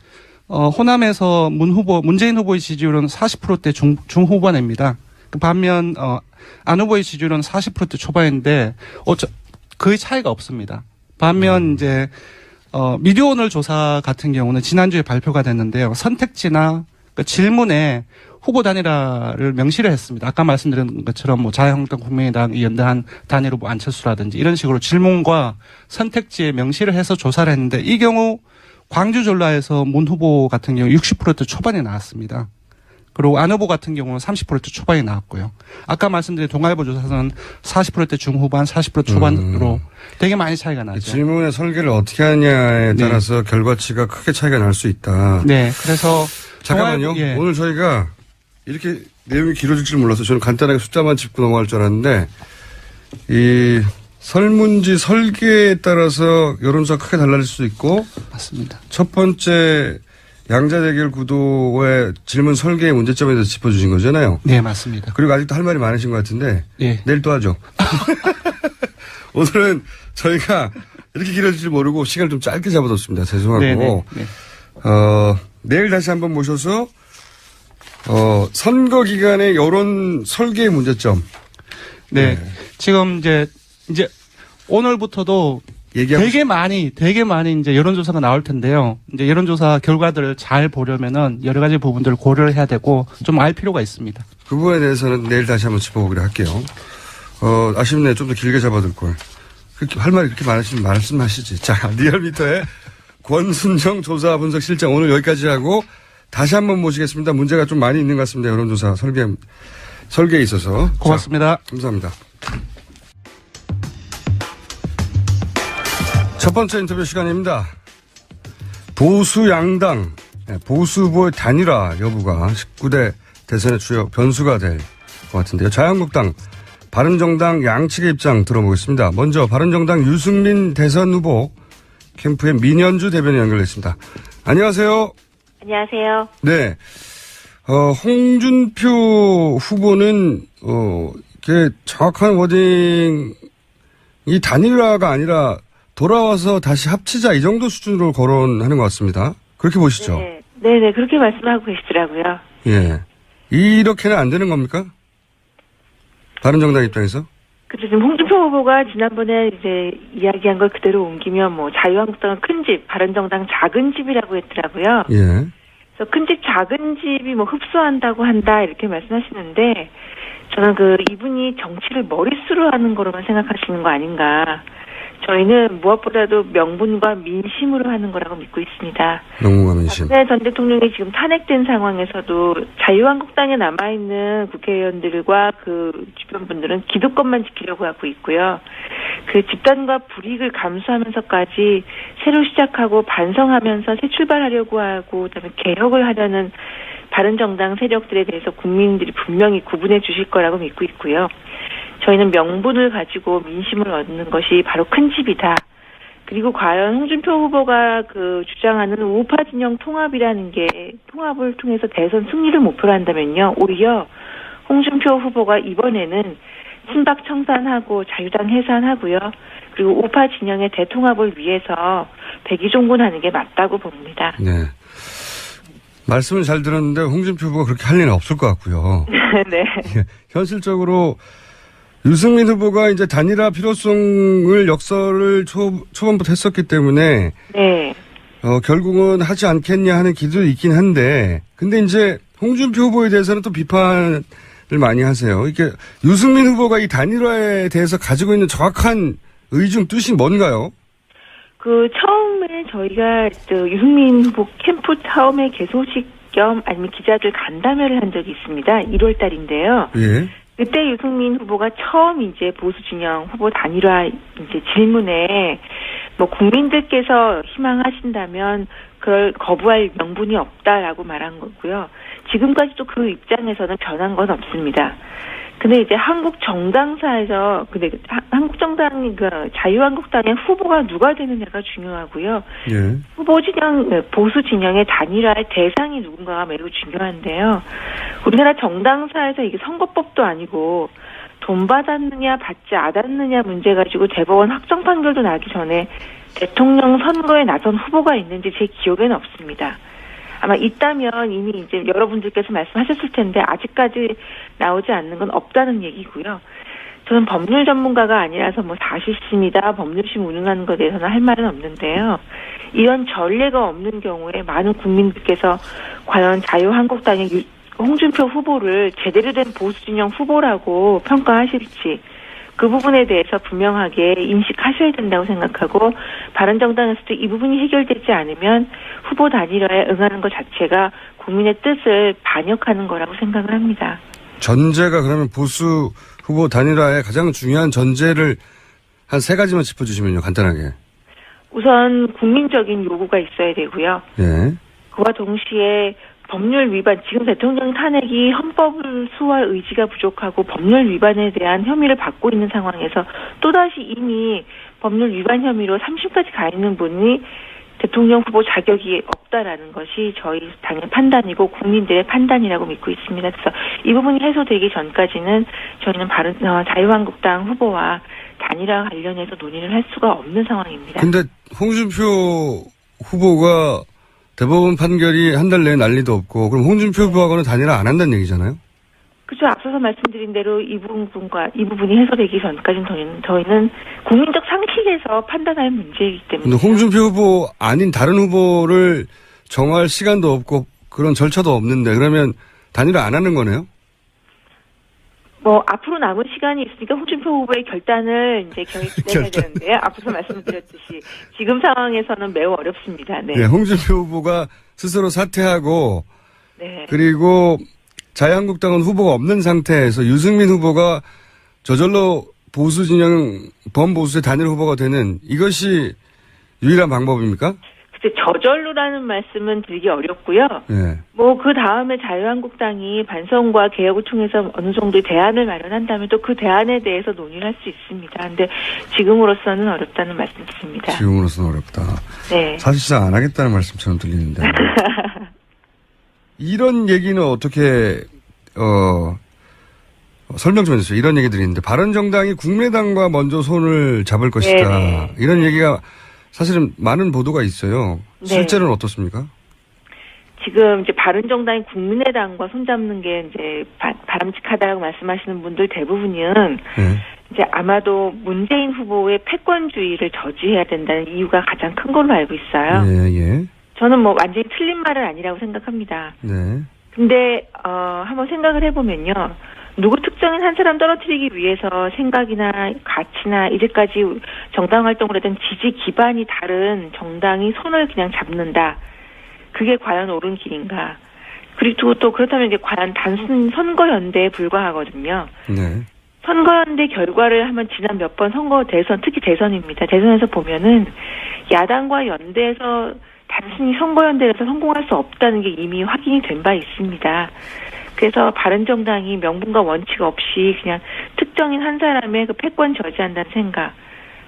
Speaker 3: 호남에서 문재인 후보의 지지율은 40%대 중후반입니다. 반면 안 후보의 지지율은 40%대 초반인데 거의 차이가 없습니다. 반면 이제 미디어오늘 조사 같은 경우는 지난주에 발표가 됐는데요. 선택지나 그 질문에 후보 단일화를 명시를 했습니다. 아까 말씀드린 것처럼 자유한국당, 국민의당이 연대한 단일 후보 안철수라든지 이런 식으로 질문과 선택지에 명시를 해서 조사를 했는데 이 경우 광주 전라에서 문 후보 같은 경우 60% 초반에 나왔습니다. 그리고 안 후보 같은 경우는 30% 초반에 나왔고요. 아까 말씀드린 동아일보 조사는 40% 중후반, 40% 초반으로 되게 많이 차이가 나죠.
Speaker 1: 질문의 설계를 어떻게 하냐에 따라서 결과치가 크게 차이가 날 수 있다.
Speaker 3: 네, 그래서
Speaker 1: 잠깐만요.
Speaker 3: 예.
Speaker 1: 오늘 저희가 이렇게 내용이 길어질 줄 몰라서 저는 간단하게 숫자만 짚고 넘어갈 줄 알았는데 이 설문지 설계에 따라서 여론조사 크게 달라질 수도 있고
Speaker 3: 맞습니다.
Speaker 1: 첫 번째 양자 대결 구도의 질문 설계의 문제점에 대해서 짚어주신 거잖아요.
Speaker 3: 네, 맞습니다.
Speaker 1: 그리고 아직도 할 말이 많으신 것 같은데
Speaker 3: 예.
Speaker 1: 내일 또 하죠. 오늘은 저희가 이렇게 길어질 줄 모르고 시간을 좀 짧게 잡아뒀습니다. 죄송하고
Speaker 3: 네네. 네.
Speaker 1: 내일 다시 한번 모셔서 선거 기간의 여론 설계의 문제점.
Speaker 3: 네. 지금 이제 오늘부터도
Speaker 1: 얘기하고
Speaker 3: 되게 많이 이제 여론조사가 나올 텐데요. 이제 여론조사 결과들을 잘 보려면은 여러 가지 부분들을 고려를 해야 되고 좀 알 필요가 있습니다.
Speaker 1: 그 부분에 대해서는 내일 다시 한번 짚어보기로 할게요. 아쉽네. 좀 더 길게 잡아둘 걸. 할 말이 그렇게 많으시면 말씀하시지. 자, 리얼미터의 권순정 조사 분석 실장 오늘 여기까지 하고 다시 한번 모시겠습니다. 문제가 좀 많이 있는 것 같습니다. 여론조사 설계에 있어서.
Speaker 3: 고맙습니다.
Speaker 1: 자, 감사합니다. 첫 번째 인터뷰 시간입니다. 보수 양당, 보수 후보의 단일화 여부가 19대 대선의 주요 변수가 될 것 같은데요. 자유한국당, 바른정당 양측의 입장 들어보겠습니다. 먼저 바른정당 유승민 대선 후보 캠프의 민현주 대변인 연결됐습니다. 안녕하세요.
Speaker 4: 안녕하세요.
Speaker 1: 네. 홍준표 후보는, 이게 정확한 워딩이 단일화가 아니라 돌아와서 다시 합치자 이 정도 수준으로 거론하는 것 같습니다. 그렇게 보시죠?
Speaker 4: 네네, 그렇게 말씀하고 계시더라고요.
Speaker 1: 예. 이렇게는 안 되는 겁니까? 바른정당 입장에서?
Speaker 4: 그래서 지금 홍준표 후보가 지난번에 이제 이야기한 걸 그대로 옮기면 뭐 자유한국당은 큰 집, 바른정당 작은 집이라고 했더라고요.
Speaker 1: 예.
Speaker 4: 그래서 큰 집, 작은 집이 뭐 흡수한다고 한다 이렇게 말씀하시는데 저는 이분이 정치를 머릿수로 하는 거로만 생각하시는 거 아닌가. 저희는 무엇보다도 명분과 민심으로 하는 거라고 믿고 있습니다.
Speaker 1: 명분과 민심.
Speaker 4: 박근혜 전 대통령이 지금 탄핵된 상황에서도 자유한국당에 남아있는 국회의원들과 그 주변 분들은 기득권만 지키려고 하고 있고요. 그 집단과 불이익을 감수하면서까지 새로 시작하고 반성하면서 새 출발하려고 하고 그다음에 개혁을 하려는 바른정당 세력들에 대해서 국민들이 분명히 구분해 주실 거라고 믿고 있고요. 저희는 명분을 가지고 민심을 얻는 것이 바로 큰 집이다. 그리고 과연 홍준표 후보가 주장하는 우파 진영 통합이라는 게 통합을 통해서 대선 승리를 목표로 한다면요. 오히려 홍준표 후보가 이번에는 친박 청산하고 자유당 해산하고요. 그리고 우파 진영의 대통합을 위해서 백의종군하는 게 맞다고 봅니다.
Speaker 1: 네. 말씀은 잘 들었는데 홍준표 후보가 그렇게 할 일은 없을 것 같고요.
Speaker 4: 네.
Speaker 1: 현실적으로 유승민 후보가 이제 단일화 필요성을 역설을 초반부터 했었기 때문에
Speaker 4: 네.
Speaker 1: 결국은 하지 않겠냐 하는 기도도 있긴 한데 근데 이제 홍준표 후보에 대해서는 또 비판을 많이 하세요. 이게 유승민 후보가 이 단일화에 대해서 가지고 있는 정확한 의중 뜻이 뭔가요?
Speaker 4: 처음에 저희가 유승민 후보 캠프 처음에 개소식 겸 아니면 기자들 간담회를 한 적이 있습니다. 1월 달인데요.
Speaker 1: 예.
Speaker 4: 그때 유승민 후보가 처음 이제 보수 진영 후보 단일화 이제 질문에 뭐 국민들께서 희망하신다면 그걸 거부할 명분이 없다라고 말한 거고요. 지금까지도 그 입장에서는 변한 건 없습니다. 근데 이제 한국 정당사에서 한국 정당이 자유한국당의 후보가 누가 되느냐가 중요하고요.
Speaker 1: 예.
Speaker 4: 후보 진영 보수 진영의 단일화의 대상이 누군가가 매우 중요한데요. 우리나라 정당사에서 이게 선거법도 아니고 돈 받았느냐 받지 않았느냐 문제 가지고 대법원 확정 판결도 나기 전에 대통령 선거에 나선 후보가 있는지 제 기억에는 없습니다. 아마 있다면 이미 이제 여러분들께서 말씀하셨을 텐데 아직까지 나오지 않는 건 없다는 얘기고요. 저는 법률 전문가가 아니라서 뭐 사실심이다, 법률심 운운하는 것에 대해서는 할 말은 없는데요. 이런 전례가 없는 경우에 많은 국민들께서 과연 자유한국당의 홍준표 후보를 제대로 된 보수진영 후보라고 평가하실지 그 부분에 대해서 분명하게 인식하셔야 된다고 생각하고 바른정당에서도 이 부분이 해결되지 않으면 후보 단일화에 응하는 것 자체가 국민의 뜻을 반역하는 거라고 생각을 합니다.
Speaker 1: 전제가 그러면 보수 후보 단일화의 가장 중요한 전제를 한 3가지만 짚어주시면요, 간단하게.
Speaker 4: 우선 국민적인 요구가 있어야 되고요.
Speaker 1: 예.
Speaker 4: 그와 동시에 법률 위반, 지금 대통령 탄핵이 헌법을 수호할 의지가 부족하고 법률 위반에 대한 혐의를 받고 있는 상황에서 또다시 이미 법률 위반 혐의로 3심까지 가 있는 분이 대통령 후보 자격이 없다라는 것이 저희 당의 판단이고 국민들의 판단이라고 믿고 있습니다. 그래서 이 부분이 해소되기 전까지는 저희는 자유한국당 후보와 단일화 관련해서 논의를 할 수가 없는 상황입니다.
Speaker 1: 근데 홍준표 후보가 대법원 판결이 한 달 내에 난리도 없고, 그럼 홍준표 후보하고는 단일화 안 한다는 얘기잖아요?
Speaker 4: 그렇죠. 앞서서 말씀드린 대로 이 부분이 해소되기 전까지는 저희는 국민적 상식에서 판단할 문제이기 때문에.
Speaker 1: 근데 홍준표 후보 아닌 다른 후보를 정할 시간도 없고 그런 절차도 없는데 그러면 단일화 안 하는 거네요?
Speaker 4: 앞으로 남은 시간이 있으니까 홍준표 후보의 결단을 이제 기다려야 되는데요. 앞서서 말씀드렸듯이 지금 상황에서는 매우 어렵습니다. 네.
Speaker 1: 네, 홍준표 후보가 스스로 사퇴하고,
Speaker 4: 네.
Speaker 1: 그리고 자유한국당은 후보가 없는 상태에서 유승민 후보가 저절로 보수 진영 범보수의 단일 후보가 되는 이것이 유일한 방법입니까?
Speaker 4: 글쎄 저절로라는 말씀은 드리기 어렵고요.
Speaker 1: 네.
Speaker 4: 그 다음에 자유한국당이 반성과 개혁을 통해서 어느 정도의 대안을 마련한다면 또 그 대안에 대해서 논의를 할 수 있습니다. 근데 지금으로서는 어렵다는 말씀 드립니다.
Speaker 1: 지금으로서는 어렵다.
Speaker 4: 네.
Speaker 1: 사실상 안 하겠다는 말씀처럼 들리는데. 이런 얘기는 어떻게 설명 좀 해주세요. 이런 얘기들이 있는데 바른정당이 국민의당과 먼저 손을 잡을 것이다.
Speaker 4: 네네.
Speaker 1: 이런 얘기가 사실은 많은 보도가 있어요.
Speaker 4: 네.
Speaker 1: 실제로는 어떻습니까?
Speaker 4: 지금 이제 바른정당이 국민의당과 손잡는 게 이제 바람직하다고 말씀하시는 분들 대부분은
Speaker 1: 네.
Speaker 4: 이제 아마도 문재인 후보의 패권주의를 저지해야 된다는 이유가 가장 큰 걸로 알고 있어요.
Speaker 1: 예, 예.
Speaker 4: 저는 완전히 틀린 말은 아니라고 생각합니다.
Speaker 1: 네.
Speaker 4: 근데 한번 생각을 해보면요. 누구 특정인 한 사람 떨어뜨리기 위해서 생각이나 가치나 이제까지 정당 활동을 하던 지지 기반이 다른 정당이 손을 그냥 잡는다. 그게 과연 옳은 길인가. 그리고 또 그렇다면 이게 과연 단순 선거연대에 불과하거든요.
Speaker 1: 네.
Speaker 4: 선거연대 결과를 한번 지난 몇 번 선거 대선, 특히 대선입니다. 대선에서 보면은 야당과 연대에서 단순히 선거연대에서 성공할 수 없다는 게 이미 확인이 된 바 있습니다. 그래서 바른정당이 명분과 원칙 없이 그냥 특정인 한 사람의 그 패권 저지한다는 생각,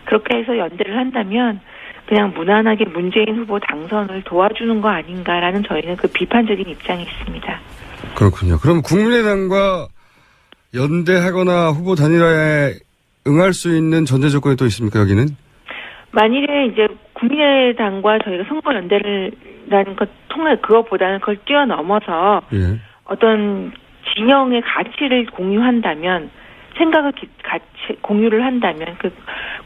Speaker 4: 그렇게 해서 연대를 한다면 그냥 무난하게 문재인 후보 당선을 도와주는 거 아닌가라는 저희는 그 비판적인 입장이 있습니다.
Speaker 1: 그렇군요. 그럼 국민의당과 연대하거나 후보 단일화에 응할 수 있는 전제 조건이 또 있습니까, 여기는?
Speaker 4: 만일에 이제 국민의당과 저희가 선거연대라는 것 통해 그것보다는 그걸 뛰어넘어서
Speaker 1: 예.
Speaker 4: 어떤 진영의 가치를 공유한다면, 생각을 같이 공유를 한다면,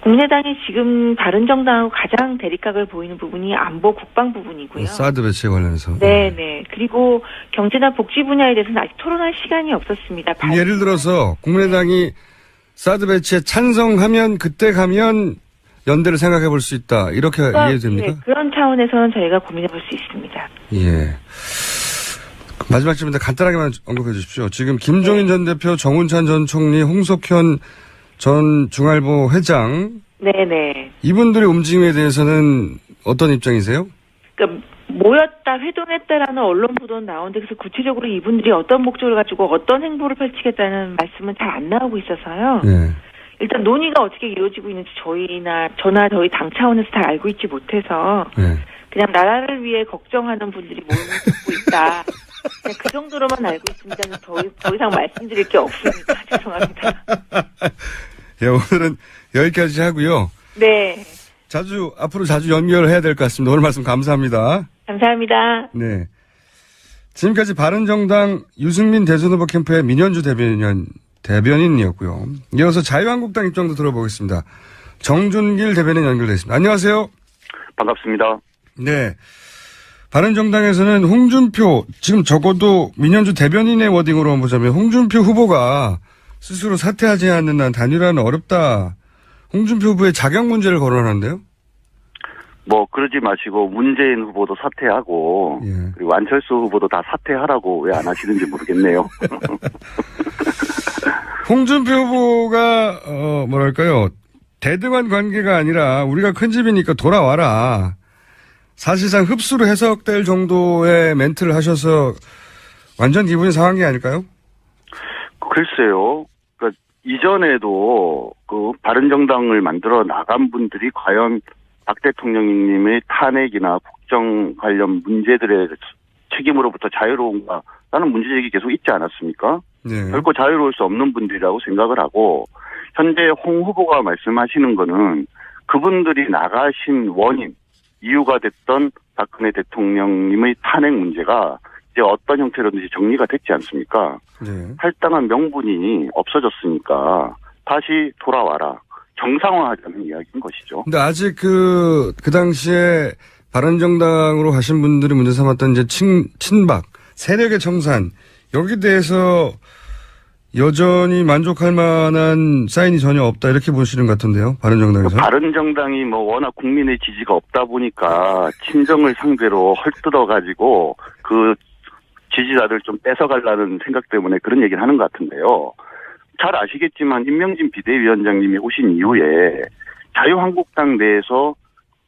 Speaker 4: 국민의당이 지금 바른정당하고 가장 대립각을 보이는 부분이 안보 국방 부분이고요.
Speaker 1: 사드 배치에 관련해서.
Speaker 4: 네네. 그리고 경제나 복지 분야에 대해서는 아직 토론할 시간이 없었습니다.
Speaker 1: 예를 들어서 국민의당이 사드 배치에 찬성하면 그때 가면 연대를 생각해 볼 수 있다. 이렇게 이해됩니까?
Speaker 4: 네, 그런 차원에서는 저희가 고민해 볼 수 있습니다.
Speaker 1: 예. 마지막 질문인데 간단하게만 언급해 주십시오. 지금 김종인 전 대표, 정운찬 전 총리, 홍석현 전 중알보 회장.
Speaker 4: 네네.
Speaker 1: 이분들의 움직임에 대해서는 어떤 입장이세요?
Speaker 4: 그러니까 모였다, 회동했다라는 언론 보도는 나오는데 그래서 구체적으로 이분들이 어떤 목적을 가지고 어떤 행보를 펼치겠다는 말씀은 잘 안 나오고 있어서요.
Speaker 1: 네.
Speaker 4: 일단 논의가 어떻게 이루어지고 있는지 저나 저희 당 차원에서 잘 알고 있지 못해서
Speaker 1: 네.
Speaker 4: 그냥 나라를 위해 걱정하는 분들이 모이고 있다. 그냥 그 정도로만 알고 있습니다. 더 이상 말씀드릴 게 없습니다. 죄송합니다.
Speaker 1: 예, 오늘은 여기까지 하고요.
Speaker 4: 네.
Speaker 1: 앞으로 자주 연결해야 될 것 같습니다. 오늘 말씀 감사합니다.
Speaker 4: 감사합니다.
Speaker 1: 네. 지금까지 바른정당 유승민 대선 후보 캠프의 민현주 대변인이었고요. 이어서 자유한국당 입장도 들어보겠습니다. 정준길 대변인 연결되어 있습니다. 안녕하세요.
Speaker 5: 반갑습니다.
Speaker 1: 네. 바른정당에서는 홍준표, 지금 적어도 민현주 대변인의 워딩으로 보자면 홍준표 후보가 스스로 사퇴하지 않는 한 단일화는 어렵다. 홍준표 후보의 자격 문제를 거론하는데요.
Speaker 5: 뭐 그러지 마시고 문재인 후보도 사퇴하고
Speaker 1: 예.
Speaker 5: 그리고 안철수 후보도 다 사퇴하라고 왜 안 하시는지 모르겠네요.
Speaker 1: 홍준표 후보가 뭐랄까요. 대등한 관계가 아니라 우리가 큰 집이니까 돌아와라. 사실상 흡수로 해석될 정도의 멘트를 하셔서 완전 기분이 상한 게 아닐까요?
Speaker 5: 글쎄요. 그러니까 이전에도 그 바른정당을 만들어 나간 분들이 과연 박 대통령님의 탄핵이나 국정 관련 문제들의 책임으로부터 자유로운가라는 문제제기 계속 있지 않았습니까?
Speaker 1: 네.
Speaker 5: 결코 자유로울 수 없는 분들이라고 생각을 하고 현재 홍 후보가 말씀하시는 거는 그분들이 나가신 원인, 이유가 됐던 박근혜 대통령님의 탄핵 문제가 이제 어떤 형태로든지 정리가 됐지 않습니까?
Speaker 1: 네.
Speaker 5: 할당한 명분이 없어졌으니까 다시 돌아와라. 정상화하자는 이야기인 것이죠.
Speaker 1: 근데 아직 그 당시에 바른정당으로 가신 분들이 문제 삼았던 이제 친박, 세력의 청산, 여기 대해서 여전히 만족할 만한 사인이 전혀 없다 이렇게 보시는 것 같은데요. 바른정당에서.
Speaker 5: 바른정당이 뭐 워낙 국민의 지지가 없다 보니까 친정을 상대로 헐뜯어가지고 그 지지자들 좀 뺏어가려는 생각 때문에 그런 얘기를 하는 것 같은데요. 잘 아시겠지만 임명진 비대위원장님이 오신 이후에 자유한국당 내에서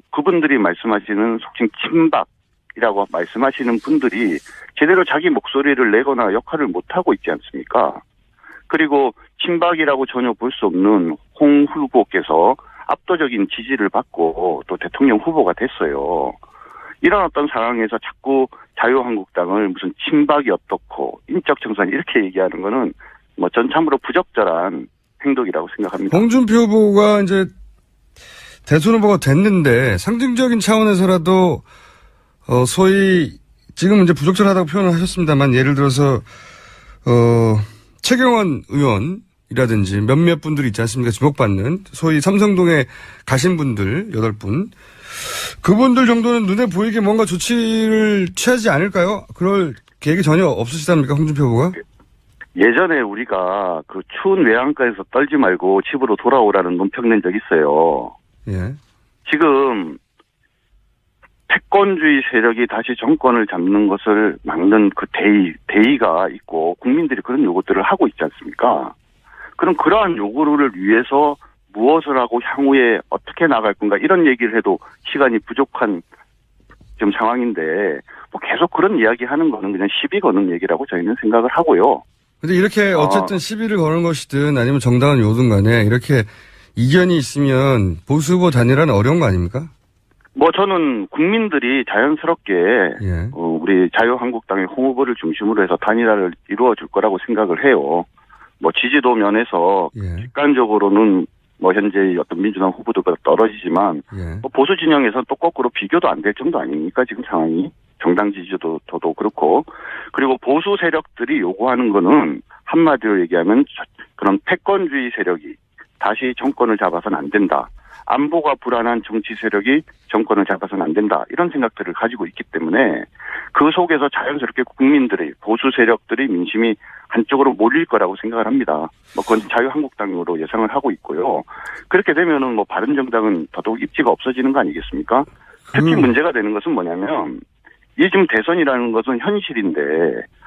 Speaker 5: 그분들이 말씀하시는 속칭 친박이라고 말씀하시는 분들이 제대로 자기 목소리를 내거나 역할을 못하고 있지 않습니까? 그리고 친박이라고 전혀 볼 수 없는 홍 후보께서 압도적인 지지를 받고 또 대통령 후보가 됐어요. 이런 어떤 상황에서 자꾸 자유한국당을 무슨 친박이 어떻고 인적 청산 이렇게 얘기하는 거는 뭐 전 참으로 부적절한 행동이라고 생각합니다.
Speaker 1: 홍준표 후보가 이제 대선 후보가 됐는데 상징적인 차원에서라도 소위 지금 이제 부적절하다고 표현을 하셨습니다만 예를 들어서 최경환 의원이라든지 몇몇 분들이 있지 않습니까? 지목받는 소위 삼성동에 가신 분들 8분 그분들 정도는 눈에 보이게 뭔가 조치를 취하지 않을까요? 그럴 계획이 전혀 없으시답니까? 홍준표 후보가?
Speaker 5: 예전에 우리가 그 추운 외양가에서 떨지 말고 집으로 돌아오라는 논평 낸 적 있어요.
Speaker 1: 예.
Speaker 5: 지금 패권주의 세력이 다시 정권을 잡는 것을 막는 그 대의가 있고 국민들이 그런 요구들을 하고 있지 않습니까? 그럼 그러한 요구를 위해서 무엇을 하고 향후에 어떻게 나갈 건가 이런 얘기를 해도 시간이 부족한 지금 상황인데 뭐 계속 그런 이야기 하는 거는 그냥 시비 거는 얘기라고 저희는 생각을 하고요.
Speaker 1: 근데 이렇게 어쨌든 시비를 거는 것이든 아니면 정당한 요든 간에 이렇게 이견이 있으면 보수 후보 단일화는 어려운 거 아닙니까?
Speaker 5: 뭐 저는 국민들이 자연스럽게
Speaker 1: 예.
Speaker 5: 우리 자유한국당의 홍 후보를 중심으로 해서 단일화를 이루어 줄 거라고 생각을 해요. 뭐 지지도 면에서
Speaker 1: 예.
Speaker 5: 객관적으로는 뭐 현재 어떤 민주당 후보들보다 떨어지지만
Speaker 1: 예.
Speaker 5: 뭐 보수 진영에서는 또 거꾸로 비교도 안 될 정도 아닙니까 지금 상황이. 정당 지지도 그렇고 그리고 보수 세력들이 요구하는 거는 한마디로 얘기하면 그런 패권주의 세력이 다시 정권을 잡아서는 안 된다. 안보가 불안한 정치 세력이 정권을 잡아서는 안 된다. 이런 생각들을 가지고 있기 때문에 그 속에서 자연스럽게 국민들의 보수 세력들의 민심이 한쪽으로 몰릴 거라고 생각을 합니다. 뭐 그건 자유한국당으로 예상을 하고 있고요. 그렇게 되면은 뭐 바른정당은 더더욱 입지가 없어지는 거 아니겠습니까? 특히 문제가 되는 것은 뭐냐면 요즘 대선이라는 것은 현실인데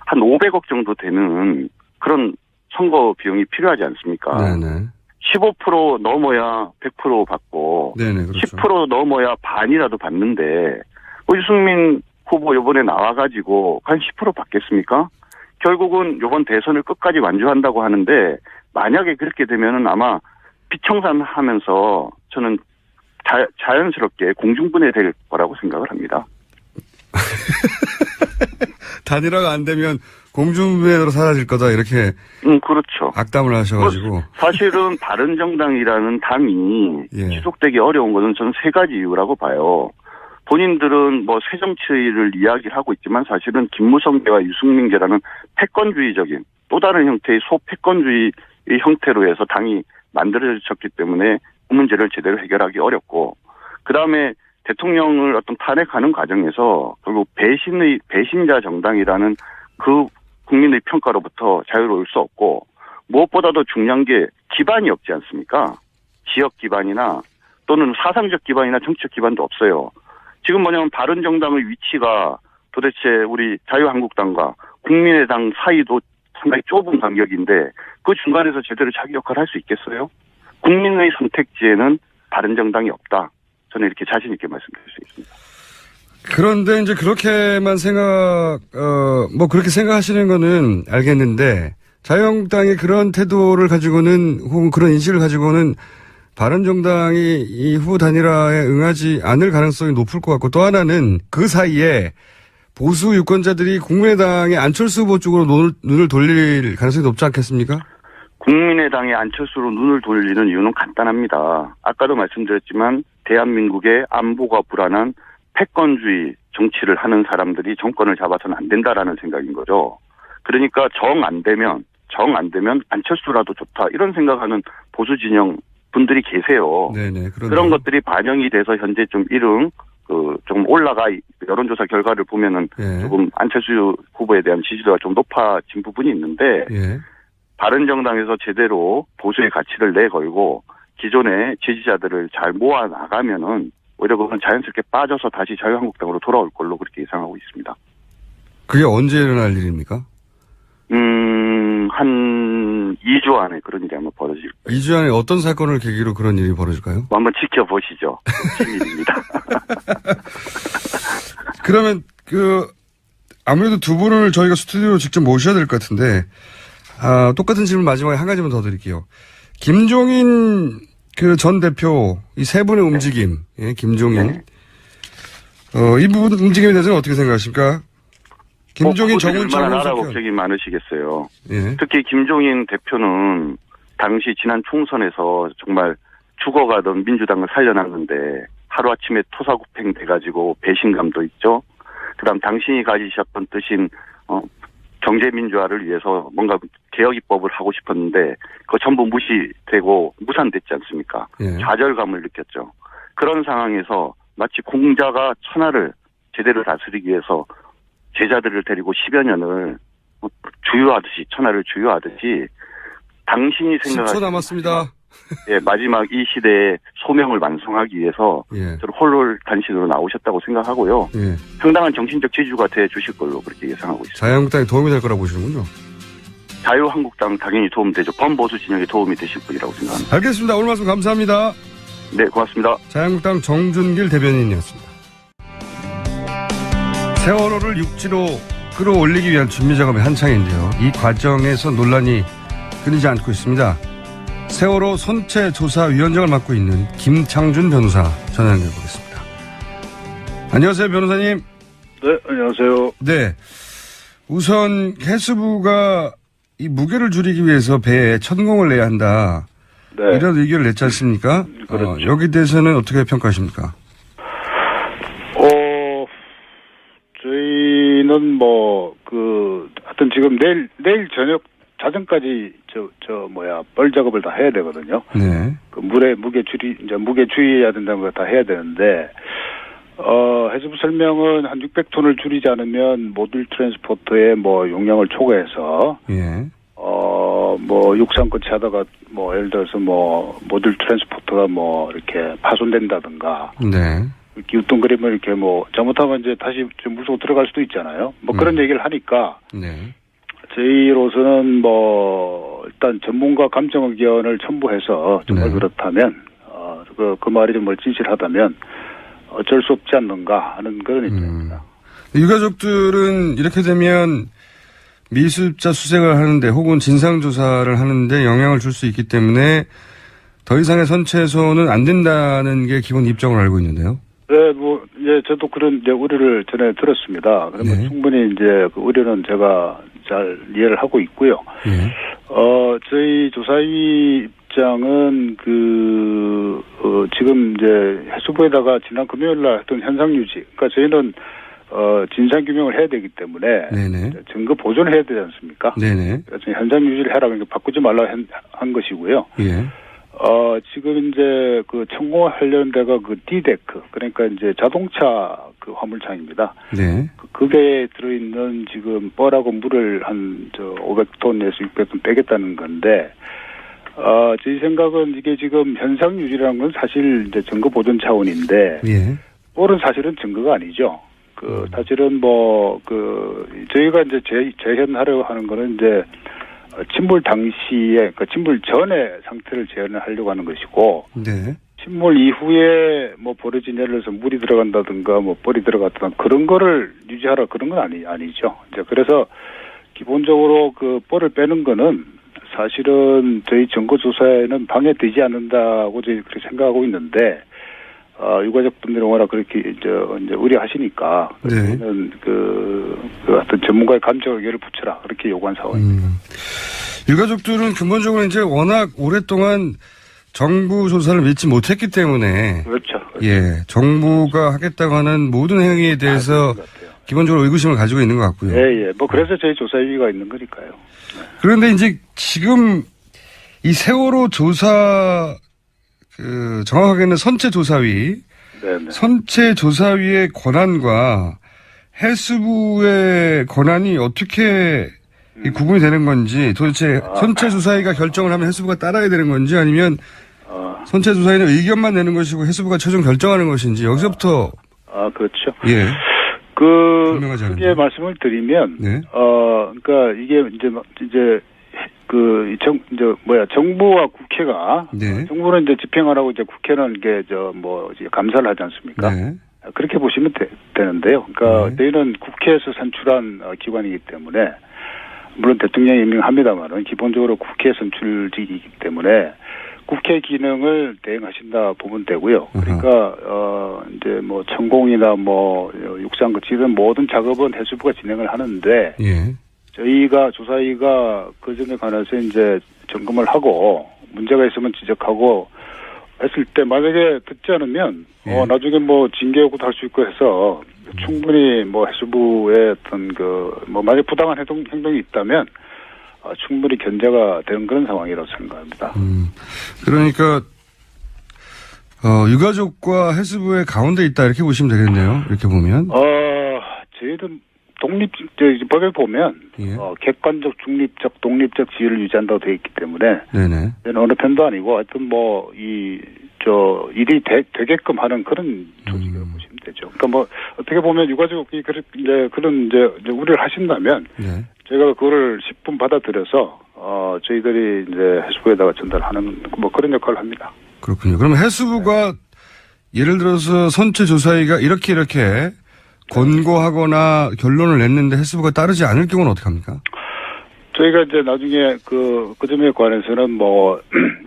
Speaker 5: 한 500억 정도 되는 그런 선거 비용이 필요하지 않습니까?
Speaker 1: 네네.
Speaker 5: 15% 넘어야 100% 받고
Speaker 1: 네네, 그렇죠.
Speaker 5: 10% 넘어야 반이라도 받는데 유승민 후보 이번에 나와가지고 한 10% 받겠습니까? 결국은 이번 대선을 끝까지 완주한다고 하는데 만약에 그렇게 되면은 아마 비청산하면서 저는 자연스럽게 공중분해될 거라고 생각을 합니다.
Speaker 1: 단일화가 안 되면 공중분해로 사라질 거다 이렇게
Speaker 5: 그렇죠.
Speaker 1: 악담을 하셔가지고
Speaker 5: 사실은 바른정당이라는 당이
Speaker 1: 예.
Speaker 5: 지속되기 어려운 것은 저는 세 가지 이유라고 봐요. 본인들은 뭐 새정치를 이야기를 하고 있지만 사실은 김무성계와 유승민계라는 패권주의적인 또 다른 형태의 소패권주의 형태로 해서 당이 만들어졌기 때문에 그 문제를 제대로 해결하기 어렵고 그다음에 대통령을 어떤 탄핵하는 과정에서 결국 배신자 정당이라는 그 국민의 평가로부터 자유로울 수 없고 무엇보다도 중요한 게 기반이 없지 않습니까? 지역 기반이나 또는 사상적 기반이나 정치적 기반도 없어요. 지금 뭐냐면 바른정당의 위치가 도대체 우리 자유한국당과 국민의당 사이도 상당히 좁은 간격인데 그 중간에서 제대로 자기 역할을 할 수 있겠어요? 국민의 선택지에는 바른정당이 없다. 저는 이렇게 자신 있게 말씀드릴 수 있습니다.
Speaker 1: 그런데 이제 그렇게만 그렇게 생각하시는 거는 알겠는데, 자유한국당이 그런 태도를 가지고는, 혹은 그런 인식을 가지고는 바른정당이 이 후보 단일화에 응하지 않을 가능성이 높을 것 같고, 또 하나는 그 사이에 보수 유권자들이 국민의당의 안철수 후보 쪽으로 눈을 돌릴 가능성이 높지 않겠습니까?
Speaker 5: 국민의당의 안철수로 눈을 돌리는 이유는 간단합니다. 아까도 말씀드렸지만 대한민국의 안보가 불안한 패권주의 정치를 하는 사람들이 정권을 잡아서는 안 된다라는 생각인 거죠. 그러니까 정 안 되면 안철수라도 좋다 이런 생각하는 보수 진영 분들이 계세요.
Speaker 1: 네네.
Speaker 5: 그런 것들이 반영이 돼서 현재 좀 좀 올라가 여론조사 결과를 보면은
Speaker 1: 예.
Speaker 5: 조금 안철수 후보에 대한 지지도가 좀 높아진 부분이 있는데
Speaker 1: 예.
Speaker 5: 바른정당에서 제대로 보수의 가치를 내걸고 기존의 지지자들을 잘 모아 나가면은 오히려 그건 자연스럽게 빠져서 다시 자유한국당으로 돌아올 걸로 그렇게 예상하고 있습니다.
Speaker 1: 그게 언제 일어날 일입니까?
Speaker 5: 한 2주 안에 그런 일이 아마 벌어질 거예요.
Speaker 1: 2주 안에 어떤 사건을 계기로 그런 일이 벌어질까요?
Speaker 5: 한번 지켜보시죠. 시민입니다.
Speaker 1: 그러면 아무래도 두 분을 저희가 스튜디오로 직접 모셔야 될 것 같은데, 똑같은 질문 마지막에 한 가지만 더 드릴게요. 김종인 전 대표 이 세 분의 움직임, 예, 김종인. 이 부분 움직임에 대해서는 어떻게 생각하십니까? 김종인, 정운철
Speaker 5: 얼마나 나라 걱정이 많으시겠어요.
Speaker 1: 예.
Speaker 5: 특히 김종인 대표는 당시 지난 총선에서 정말 죽어가던 민주당을 살려놨는데 하루아침에 토사구팽 돼가지고 배신감도 있죠. 그다음 당신이 가지셨던 뜻인 경제민주화를 위해서 뭔가 개혁 입법을 하고 싶었는데 그거 전부 무시되고 무산됐지 않습니까?
Speaker 1: 예.
Speaker 5: 좌절감을 느꼈죠. 그런 상황에서 마치 공자가 천하를 제대로 다스리기 위해서 제자들을 데리고 10여 년을 주유하듯이 천하를 주유하듯이 당신이
Speaker 1: 10초 남았습니다.
Speaker 5: 예, 마지막 이 시대의 소명을 완성하기 위해서
Speaker 1: 예.
Speaker 5: 저를 홀로단신으로 나오셨다고 생각하고요.
Speaker 1: 예.
Speaker 5: 상당한 정신적 지주가 돼 주실 걸로 그렇게 예상하고 있습니다.
Speaker 1: 자유한국당에 도움이 될 거라고 보시는군요.
Speaker 5: 자유한국당 당연히 도움되죠. 범보수 진영에 도움이 되실 분이라고 생각합니다.
Speaker 1: 알겠습니다. 오늘 말씀 감사합니다.
Speaker 5: 네, 고맙습니다.
Speaker 1: 자유한국당 정준길 대변인이었습니다. 세월호를 육지로 끌어올리기 위한 준비 작업이 한창인데요. 이 과정에서 논란이 끊이지 않고 있습니다. 세월호 선체조사위원장을 맡고 있는 김창준 변호사 전화 연결해 보겠습니다. 안녕하세요, 변호사님.
Speaker 6: 네, 안녕하세요.
Speaker 1: 네. 우선 해수부가 이 무게를 줄이기 위해서 배에 천공을 내야 한다.
Speaker 6: 네.
Speaker 1: 이런 의견을 냈지 않습니까?
Speaker 6: 그렇죠.
Speaker 1: 여기 대해서는 어떻게 평가하십니까?
Speaker 6: 저희는 하여튼 지금 내일 저녁 자정까지 뻘 작업을 다 해야 되거든요.
Speaker 1: 네.
Speaker 6: 그 물의 무게 주의해야 된다는 거 다 해야 되는데, 해수부 설명은 한 600톤을 줄이지 않으면 모듈 트랜스포터의 용량을 초과해서,
Speaker 1: 예.
Speaker 6: 육상 거치 하다가 예를 들어서 모듈 트랜스포터가 이렇게 파손된다든가,
Speaker 1: 네.
Speaker 6: 기우뚱거리면 이렇게 잘못하면 이제 다시 좀 무서워 들어갈 수도 있잖아요. 그런 얘기를 하니까
Speaker 1: 네.
Speaker 6: 저희로서는 일단 전문가 감정 의견을 첨부해서 정말
Speaker 1: 네.
Speaker 6: 그렇다면 그 말이 정말 진실하다면 어쩔 수 없지 않는가 하는 그런 입장입니다.
Speaker 1: 유가족들은 이렇게 되면 미수입자 수색을 하는데 혹은 진상조사를 하는데 영향을 줄 수 있기 때문에 더 이상의 선체에서는 안 된다는 게 기본 입장으로 알고 있는데요.
Speaker 6: 네, 저도 그런 우려를 전에 들었습니다. 그러면
Speaker 1: 네.
Speaker 6: 충분히 이제 그 우려는 제가 잘 이해를 하고 있고요.
Speaker 1: 예.
Speaker 6: 저희 조사위 입장은 지금 이제 해수부에다가 지난 금요일 날 했던 현상 유지. 그러니까 저희는 진상 규명을 해야 되기 때문에
Speaker 1: 네네.
Speaker 6: 증거 보존을 해야 되지 않습니까?
Speaker 1: 네네.
Speaker 6: 그래서 현상 유지를 해라고 바꾸지 말라 한 것이고요.
Speaker 1: 예.
Speaker 6: 지금 이제 그 청구하려는 데가 그 디데크, 그러니까 이제 자동차 그 화물창입니다.
Speaker 1: 네.
Speaker 6: 그게 들어있는 지금 뻘하고 물을 한 500톤에서 600톤 빼겠다는 건데, 제 생각은 이게 지금 현상 유지라는 건 사실 이제 증거 보존 차원인데,
Speaker 1: 예.
Speaker 6: 뻘은 사실은 증거가 아니죠. 사실은 저희가 이제 재현하려고 하는 거는 이제 침몰 당시에, 침몰 전에 상태를 재현을 하려고 하는 것이고,
Speaker 1: 네.
Speaker 6: 침몰 이후에 뭐 벌어진 예를 들어서 물이 들어간다든가 뭐 뻘이 들어갔다든가 그런 거를 유지하라 그런 건 아니죠. 이제 그래서 기본적으로 그 뻘을 빼는 거는 사실은 저희 정거조사에는 방해되지 않는다고 저희 그렇게 생각하고 있는데, 유가족분들이 워낙 그렇게 이제 우려하시니까,
Speaker 1: 네.
Speaker 6: 저희는 어떤 전문가의 감정 의견을 붙여라 그렇게 요구한 상황입니다.
Speaker 1: 유가족들은 근본적으로 이제 워낙 오랫동안 정부 조사를 믿지 못했기 때문에.
Speaker 6: 그렇죠.
Speaker 1: 예. 정부가 하겠다고 하는 모든 행위에 대해서
Speaker 6: 그런 것 같아요.
Speaker 1: 기본적으로 의구심을 가지고 있는 것 같고요.
Speaker 6: 예. 뭐 그래서 저희 조사 유의가 있는 거니까요.
Speaker 1: 그런데 이제 지금 이 세월호 조사, 정확하게는 선체조사위,
Speaker 6: 네네.
Speaker 1: 선체조사위의 권한과 해수부의 권한이 어떻게 이 구분이 되는 건지, 도대체 선체조사위가 결정을 하면 해수부가 따라야 되는 건지, 아니면 선체조사위는 의견만 내는 것이고 해수부가 최종 결정하는 것인지, 여기서부터.
Speaker 6: 그렇죠.
Speaker 1: 예. 분명하지 않은데.
Speaker 6: 크게 말씀을 드리면,
Speaker 1: 네.
Speaker 6: 그러니까 이게 정부와 국회가,
Speaker 1: 네.
Speaker 6: 정부는 이제 집행하라고 이제 국회는 이제 감사를 하지 않습니까?
Speaker 1: 네.
Speaker 6: 그렇게 보시면 되는데요. 그러니까
Speaker 1: 네.
Speaker 6: 저희는 국회에서 선출한 기관이기 때문에, 물론 대통령이 임명합니다만은 기본적으로 국회 선출직이기 때문에 국회 기능을 대행하신다 보면 되고요. 그러니까 이제 뭐 천공이나 뭐 육상 거치든 모든 작업은 해수부가 진행을 하는데,
Speaker 1: 예.
Speaker 6: 저희가 조사위가 그 점에 관해서 이제 점검을 하고 문제가 있으면 지적하고 했을 때 만약에 듣지 않으면
Speaker 1: 예.
Speaker 6: 나중에 뭐 징계 요구도 할 수 있고 해서 충분히 뭐 해수부의 어떤 만약 부당한 행동이 있다면 충분히 견제가 되는 그런 상황이라고 생각합니다.
Speaker 1: 그러니까 유가족과 해수부의 가운데 있다 이렇게 보시면 되겠네요. 이렇게 보면.
Speaker 6: 저희는 법에 보면
Speaker 1: 예.
Speaker 6: 객관적, 중립적, 독립적 지위를 유지한다고 되어 있기 때문에
Speaker 1: 네네.
Speaker 6: 어느 편도 아니고 하여튼 일이 되게끔 하는 그런 조직이라고 보시면 되죠. 그러니까 뭐 어떻게 보면 유가족이 그런 우려를 하신다면
Speaker 1: 네.
Speaker 6: 제가 그거를 10분 받아들여서 저희들이 이제 해수부에다가 전달하는 뭐 그런 역할을 합니다.
Speaker 1: 그렇군요. 그럼 해수부가 예를 들어서 선체조사위가 이렇게 권고하거나 결론을 냈는데 해수부가 따르지 않을 경우는 어떻게 합니까?
Speaker 6: 저희가 이제 나중에 그 점에 관해서는 뭐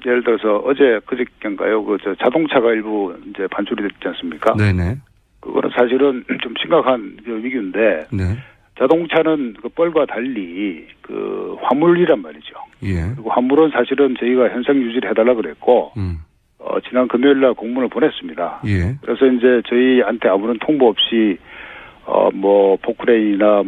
Speaker 6: 예를 들어서 그저께인가요? 자동차가 일부 이제 반출이 됐지 않습니까?
Speaker 1: 네네.
Speaker 6: 그거는 사실은 좀 심각한 위기인데,
Speaker 1: 네.
Speaker 6: 자동차는 그 뻘과 달리 그 화물이란 말이죠.
Speaker 1: 예.
Speaker 6: 그리고 화물은 사실은 저희가 현상 유지를 해달라 그랬고, 지난 금요일 날 공문을 보냈습니다.
Speaker 1: 예.
Speaker 6: 그래서 이제 저희한테 아무런 통보 없이 포크레인이나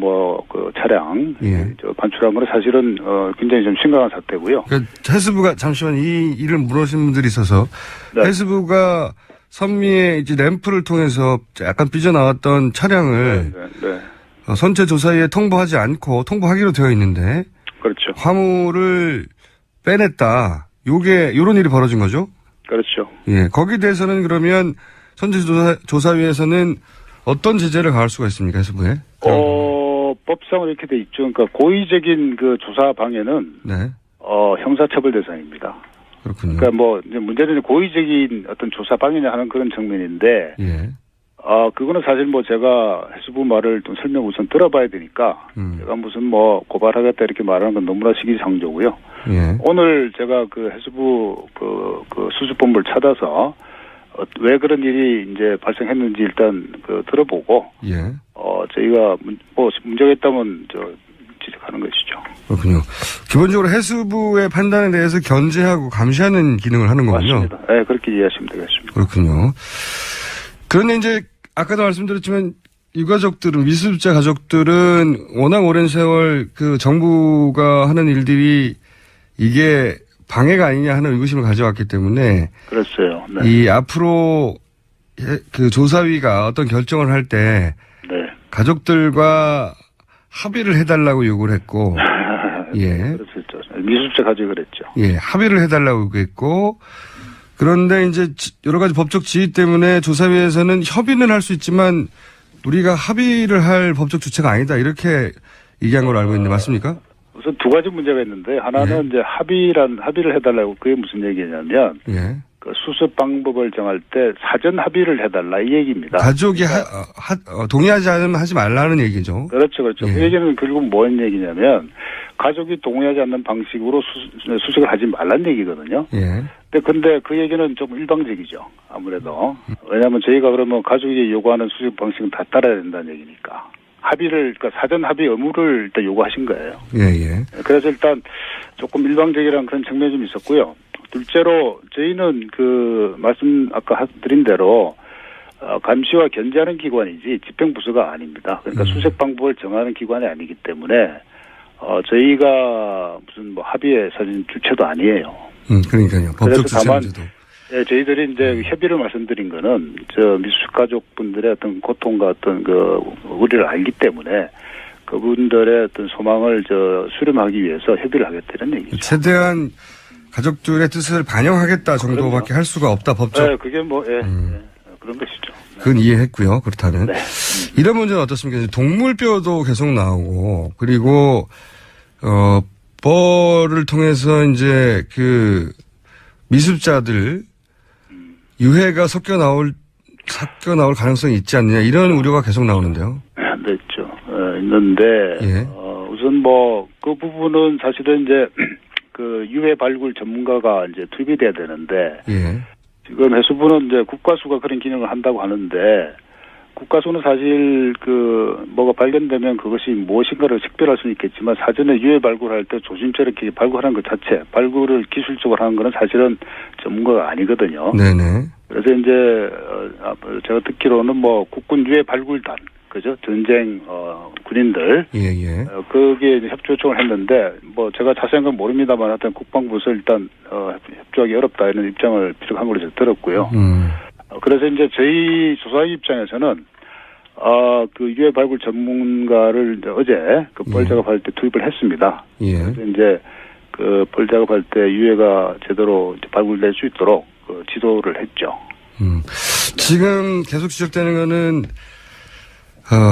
Speaker 6: 차량
Speaker 1: 예.
Speaker 6: 반출한 건 사실은 굉장히 좀 심각한 사태고요.
Speaker 1: 그러니까 해수부가 잠시만 이 일을 물으신 분들이 있어서
Speaker 6: 네.
Speaker 1: 해수부가 선미의 이제 램프를 통해서 약간 삐져나왔던 차량을
Speaker 6: 네.
Speaker 1: 선체조사위에 통보하지 않고 통보하기로 되어 있는데
Speaker 6: 그렇죠.
Speaker 1: 화물을 빼냈다. 요런 일이 벌어진 거죠?
Speaker 6: 그렇죠.
Speaker 1: 예. 거기에 대해서는 그러면 선체조사위에서는 어떤 제재를 가할 수가 있습니까, 해수부에?
Speaker 6: 법상으로 이렇게 돼 있죠. 그러니까 고의적인 그 조사 방해는
Speaker 1: 네.
Speaker 6: 형사처벌 대상입니다.
Speaker 1: 그렇군요.
Speaker 6: 그러니까 이제 문제는 고의적인 어떤 조사 방해냐 하는 그런 측면인데,
Speaker 1: 예.
Speaker 6: 그거는 사실 제가 해수부 말을 좀 설명 우선 들어봐야 되니까, 제가 무슨 고발하겠다 이렇게 말하는 건 너무나 시기상조고요.
Speaker 1: 예.
Speaker 6: 오늘 제가 그 해수부 그 수습본부를 찾아서 왜 그런 일이 이제 발생했는지 일단 들어보고,
Speaker 1: 예.
Speaker 6: 저희가 문제가 있다면 지적하는 것이죠.
Speaker 1: 그렇군요. 기본적으로 해수부의 판단에 대해서 견제하고 감시하는 기능을 하는 거군요.
Speaker 6: 맞습니다. 네, 그렇게 이해하시면 되겠습니다.
Speaker 1: 그렇군요. 그런데 이제 아까도 말씀드렸지만 유가족들은 미수습자 가족들은 워낙 오랜 세월 그 정부가 하는 일들이 이게 방해가 아니냐 하는 의구심을 가져왔기 때문에
Speaker 6: 그랬어요. 네.
Speaker 1: 이 앞으로 그 조사위가 어떤 결정을 할 때
Speaker 6: 네.
Speaker 1: 가족들과 합의를 해달라고 요구를 했고, 예,
Speaker 6: 그랬었죠. 미수습자 가족이 그랬죠.
Speaker 1: 예, 합의를 해달라고 요구했고, 그런데 이제 여러 가지 법적 지위 때문에 조사위에서는 협의는 할 수 있지만 우리가 합의를 할 법적 주체가 아니다 이렇게 얘기한 걸로 알고 있는데 맞습니까?
Speaker 6: 우선 두 가지 문제가 있는데 하나는 이제 합의를 해달라고 그게 무슨 얘기냐면
Speaker 1: 예.
Speaker 6: 그 수습 방법을 정할 때 사전 합의를 해달라 이 얘기입니다.
Speaker 1: 가족이 동의하지 않으면 하지 말라는 얘기죠.
Speaker 6: 그렇죠, 그렇죠.
Speaker 1: 예.
Speaker 6: 그 얘기는 결국 뭔 얘기냐면 가족이 동의하지 않는 방식으로 수색을 하지 말란 얘기거든요.
Speaker 1: 예.
Speaker 6: 근데 그 얘기는 좀 일방적이죠. 아무래도 왜냐하면 저희가 그러면 가족이 요구하는 수색 방식은 다 따라야 된다는 얘기니까 그러니까 사전 합의 의무를 일단 요구하신 거예요.
Speaker 1: 예, 예.
Speaker 6: 그래서 일단 조금 일방적이라는 그런 측면이 좀 있었고요. 둘째로 저희는 아까 드린 대로 감시와 견제하는 기관이지 집행부서가 아닙니다. 그러니까 수색 방법을 정하는 기관이 아니기 때문에 저희가 무슨 합의의 사실 주체도 아니에요.
Speaker 1: 그러니까요. 법적 주체인지도.
Speaker 6: 예, 저희들이 이제 협의를 말씀드린 거는 미수습 가족분들의 어떤 고통과 어떤 우려를 알기 때문에 그분들의 어떤 소망을 수렴하기 위해서 협의를 하겠다는 얘기죠.
Speaker 1: 최대한 가족들의 뜻을 반영하겠다 정도밖에
Speaker 6: 그럼요.
Speaker 1: 할 수가 없다 법적.
Speaker 6: 네, 그게 그런 것이죠. 네.
Speaker 1: 그건 이해했고요. 그렇다면
Speaker 6: 네.
Speaker 1: 이런 문제는 어떻습니까? 동물뼈도 계속 나오고 그리고 벌을 통해서 이제 그 미습자들 유해가 섞여 나올 가능성이 있지 않느냐 이런 우려가 계속 나오는데요.
Speaker 6: 네, 있죠. 있는데
Speaker 1: 예.
Speaker 6: 우선 그 부분은 사실은 이제 그 유해 발굴 전문가가 이제 투입이 돼야 되는데
Speaker 1: 예.
Speaker 6: 지금 해수부는 이제 국가수가 그런 기능을 한다고 하는데 국가수는 사실 뭐가 발견되면 그것이 무엇인가를 식별할 수는 있겠지만 사전에 유해 발굴할 때 조심스럽게 발굴하는 것 자체, 발굴을 기술적으로 하는 것은 사실은 전문가가 아니거든요.
Speaker 1: 네네.
Speaker 6: 그래서 이제 제가 듣기로는 국군 유해 발굴단, 그죠? 전쟁 군인들,
Speaker 1: 예예.
Speaker 6: 거기에 이제 협조 요청을 했는데 제가 자세한 건 모릅니다만 하여튼 국방부에서 일단 협조하기 어렵다 이런 입장을 비력한 걸로 제가 들었고요. 그래서 이제 저희 조사위 입장에서는 그 유해 발굴 전문가를 이제 어제 뻘 작업할 때 투입을 했습니다.
Speaker 1: 예.
Speaker 6: 그래서 이제 뻘 작업할 때 유해가 제대로 이제 발굴될 수 있도록 지도를 했죠.
Speaker 1: 지금 계속 지적되는 거는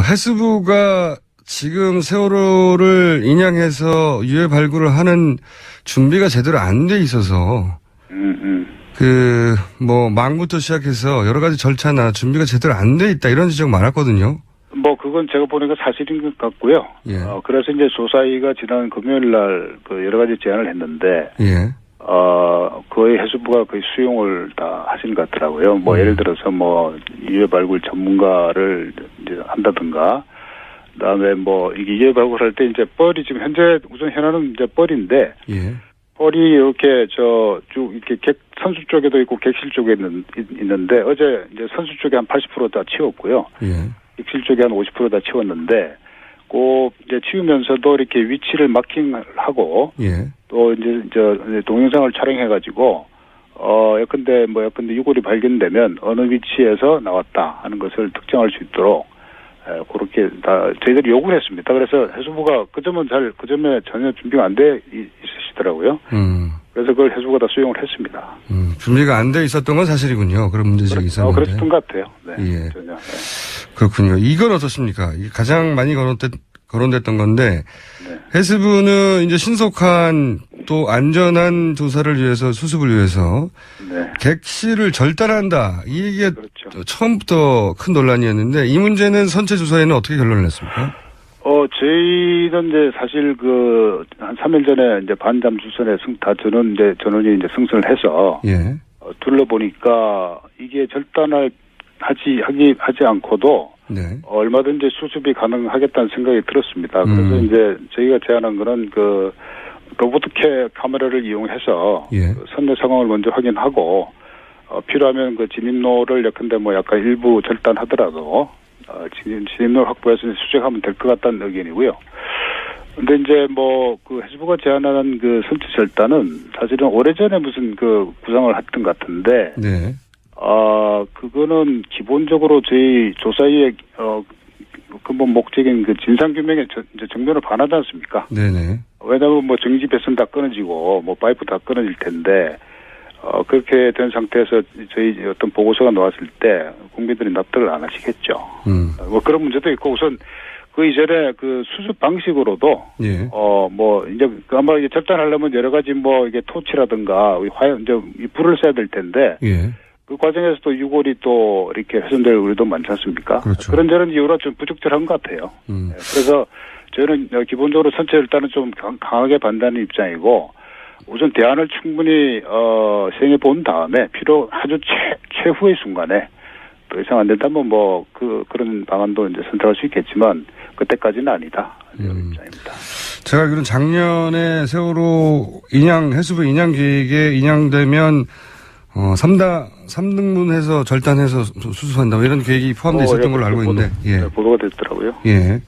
Speaker 1: 해수부가 지금 세월호를 인양해서 유해 발굴을 하는 준비가 제대로 안 돼 있어서 망부터 시작해서 여러 가지 절차나 준비가 제대로 안 돼 있다 이런 지적 많았거든요.
Speaker 6: 그건 제가 보니까 사실인 것 같고요.
Speaker 1: 예.
Speaker 6: 그래서 이제 조사위가 지난 금요일 날 여러 가지 제안을 했는데,
Speaker 1: 예.
Speaker 6: 거의 해수부가 거의 수용을 다 하신 것 같더라고요. 예를 들어서 유해 발굴 전문가를 이제 한다든가, 그다음에 이게 유해 발굴할 때 이제 뻘이 지금 현재 우선 현안은 이제 뻘인데,
Speaker 1: 예.
Speaker 6: 뻘이 이렇게 쭉 이렇게 선수 쪽에도 있고 객실 쪽에 있는데 어제 이제 선수 쪽에 한 80% 다 치웠고요.
Speaker 1: 예.
Speaker 6: 객실 쪽에 한 50% 다 치웠는데 꼭 이제 치우면서도 이렇게 위치를 마킹하고
Speaker 1: 예.
Speaker 6: 또 이제 동영상을 촬영해가지고 예컨대 유골이 발견되면 어느 위치에서 나왔다 하는 것을 특정할 수 있도록 그렇게 다 저희들이 요구를 했습니다. 그래서 해수부가 그 점에 전혀 준비가 안 돼 있으시더라고요. 그래서 그걸 해수부가 다 수용을 했습니다.
Speaker 1: 준비가 안 돼 있었던 건 사실이군요. 그런 문제점이 있었는데.
Speaker 6: 그랬던 것 같아요. 네.
Speaker 1: 예.
Speaker 6: 전혀. 네.
Speaker 1: 그렇군요. 이건 어떻습니까? 이게 가장 많이 거론됐던 건데
Speaker 6: 네.
Speaker 1: 해수부는 이제 신속한 또 안전한 조사를 위해서 수습을 위해서
Speaker 6: 네.
Speaker 1: 객실을 절단한다. 이 얘기가
Speaker 6: 그렇죠.
Speaker 1: 처음부터 큰 논란이었는데 이 문제는 선체 조사에는 어떻게 결론을 냈습니까?
Speaker 6: 저희는 이제 사실 한 3일 전에 이제 반잠 주선에 전원이 이제 승선을 해서
Speaker 1: 예.
Speaker 6: 둘러보니까 이게 하지 않고도
Speaker 1: 네.
Speaker 6: 얼마든지 수습이 가능하겠다는 생각이 들었습니다. 그래서 이제 저희가 제안한 거는 로보트캐 카메라를 이용해서
Speaker 1: 예.
Speaker 6: 선내 상황을 먼저 확인하고 필요하면 진입로를 예컨대 약간 일부 절단하더라도 진입로 확보해서 수색하면 될 것 같다는 의견이고요. 근데 이제 뭐 그 해수부가 제안한 그 선체 절단은 사실은 오래전에 무슨 그 구상을 했던 것 같은데
Speaker 1: 네.
Speaker 6: 그거는 기본적으로 저희 조사의 근본 목적인 그 진상 규명에 이제 정면으로 반하지 않습니까?
Speaker 1: 네네.
Speaker 6: 왜냐하면 뭐 정지 배선 다 끊어지고 뭐 파이프 다 끊어질 텐데 그렇게 된 상태에서 저희 어떤 보고서가 나왔을 때 국민들이 납득을 안 하시겠죠. 뭐 그런 문제도 있고 우선 그 이전에 그 수습 방식으로도
Speaker 1: 예.
Speaker 6: 뭐 이제 아마 이게 절단하려면 여러 가지 뭐 이게 토치라든가 화염 이제 이 불을 써야 될 텐데
Speaker 1: 예.
Speaker 6: 그 과정에서 또 유골이 또 이렇게 훼손될 우려도 많지 않습니까?
Speaker 1: 그렇죠.
Speaker 6: 그런저런 이유로 좀 부적절한 것 같아요. 그래서 저희는 기본적으로 선체 절단은 좀 강하게 반대하는 입장이고 우선 대안을 충분히 생각해 본 다음에 아주 최후의 순간에 더 이상 안 된다면 뭐 그런 방안도 이제 선택할 수 있겠지만 그때까지는 아니다 이런 입장입니다.
Speaker 1: 제가 알기로는 작년에 세월호 해수부 인양 계획에 인양되면 3등분해서 절단해서 수습한다 이런 계획이 포함되어 있었던 걸로 알고 있는데 예.
Speaker 6: 보도가 됐더라고요.
Speaker 1: 예.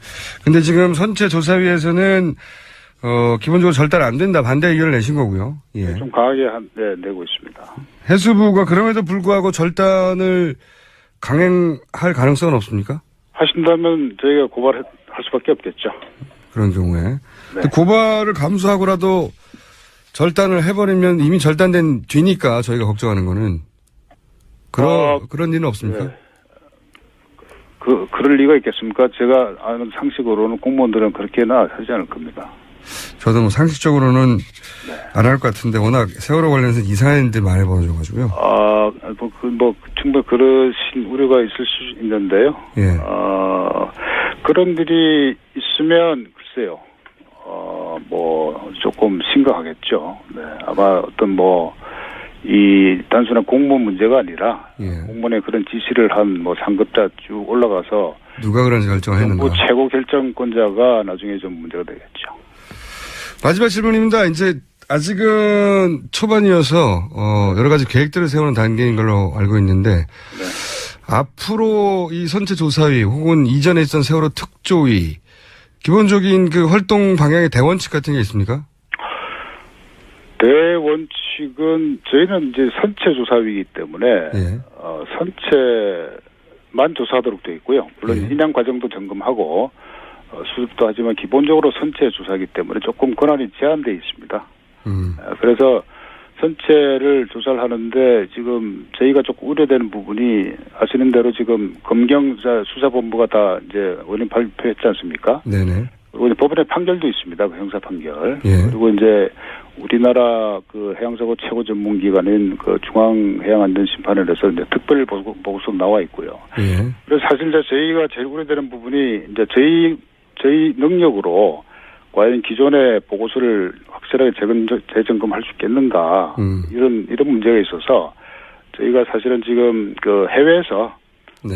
Speaker 1: 근데 지금 선체 조사위에서는 기본적으로 절단 안 된다 반대 의견을 내신 거고요. 예.
Speaker 6: 좀 강하게 내고 있습니다.
Speaker 1: 해수부가 그럼에도 불구하고 절단을 강행할 가능성은 없습니까?
Speaker 6: 하신다면 저희가 고발할 수밖에 없겠죠.
Speaker 1: 그런 경우에.
Speaker 6: 네.
Speaker 1: 근데 고발을 감수하고라도 절단을 해버리면 이미 절단된 뒤니까 저희가 걱정하는 거는 그런 일은 없습니까?
Speaker 6: 네. 그럴 리가 있겠습니까? 제가 아는 상식으로는 공무원들은 그렇게는 하지 않을 겁니다.
Speaker 1: 저도 뭐 상식적으로는 안 할 것 같은데 워낙 세월호 관련해서 이상한 일들 많이 벌어져가지고요.
Speaker 6: 충분히 그러신 우려가 있을 수 있는데요.
Speaker 1: 예.
Speaker 6: 그런 일이 있으면 글쎄요. 조금 심각하겠죠. 네. 아마 어떤 이 단순한 공무원 문제가 아니라
Speaker 1: 예.
Speaker 6: 공무원의 그런 지시를 한 상급자 쭉 올라가서
Speaker 1: 누가 그런지 결정을 했는가.
Speaker 6: 정부 최고 결정권자가 나중에 좀 문제가 되겠죠.
Speaker 1: 마지막 질문입니다. 이제 아직은 초반이어서 여러 가지 계획들을 세우는 단계인 걸로 알고 있는데
Speaker 6: 네.
Speaker 1: 앞으로 이 선체조사위 혹은 이전에 있던 세월호 특조위 기본적인 그 활동 방향의 대원칙 같은 게 있습니까?
Speaker 6: 대원칙은 저희는 이제 선체조사위이기 때문에
Speaker 1: 예.
Speaker 6: 선체만 조사하도록 되어 있고요. 물론
Speaker 1: 예.
Speaker 6: 인양 과정도 점검하고 수습도 하지만 기본적으로 선체 조사이기 때문에 조금 권한이 제한되어 있습니다. 그래서 선체를 조사를 하는데 지금 저희가 조금 우려되는 부분이 아시는 대로 지금 검경 수사본부가 다 이제 원인 발표했지 않습니까? 네네. 그리고 이제 법원의 판결도 있습니다. 그 형사 판결. 예. 그리고 이제 우리나라 그 해양사고 최고 전문기관인 그 중앙해양안전심판원에서 이제 특별 보고서 나와 있고요. 예. 그래서 사실 이제 저희가 제일 우려되는 부분이 이제 저희 능력으로 과연 기존의 보고서를 확실하게 재점검할 수 있겠는가 이런 문제가 있어서 저희가 사실은 지금 그 해외에서 네.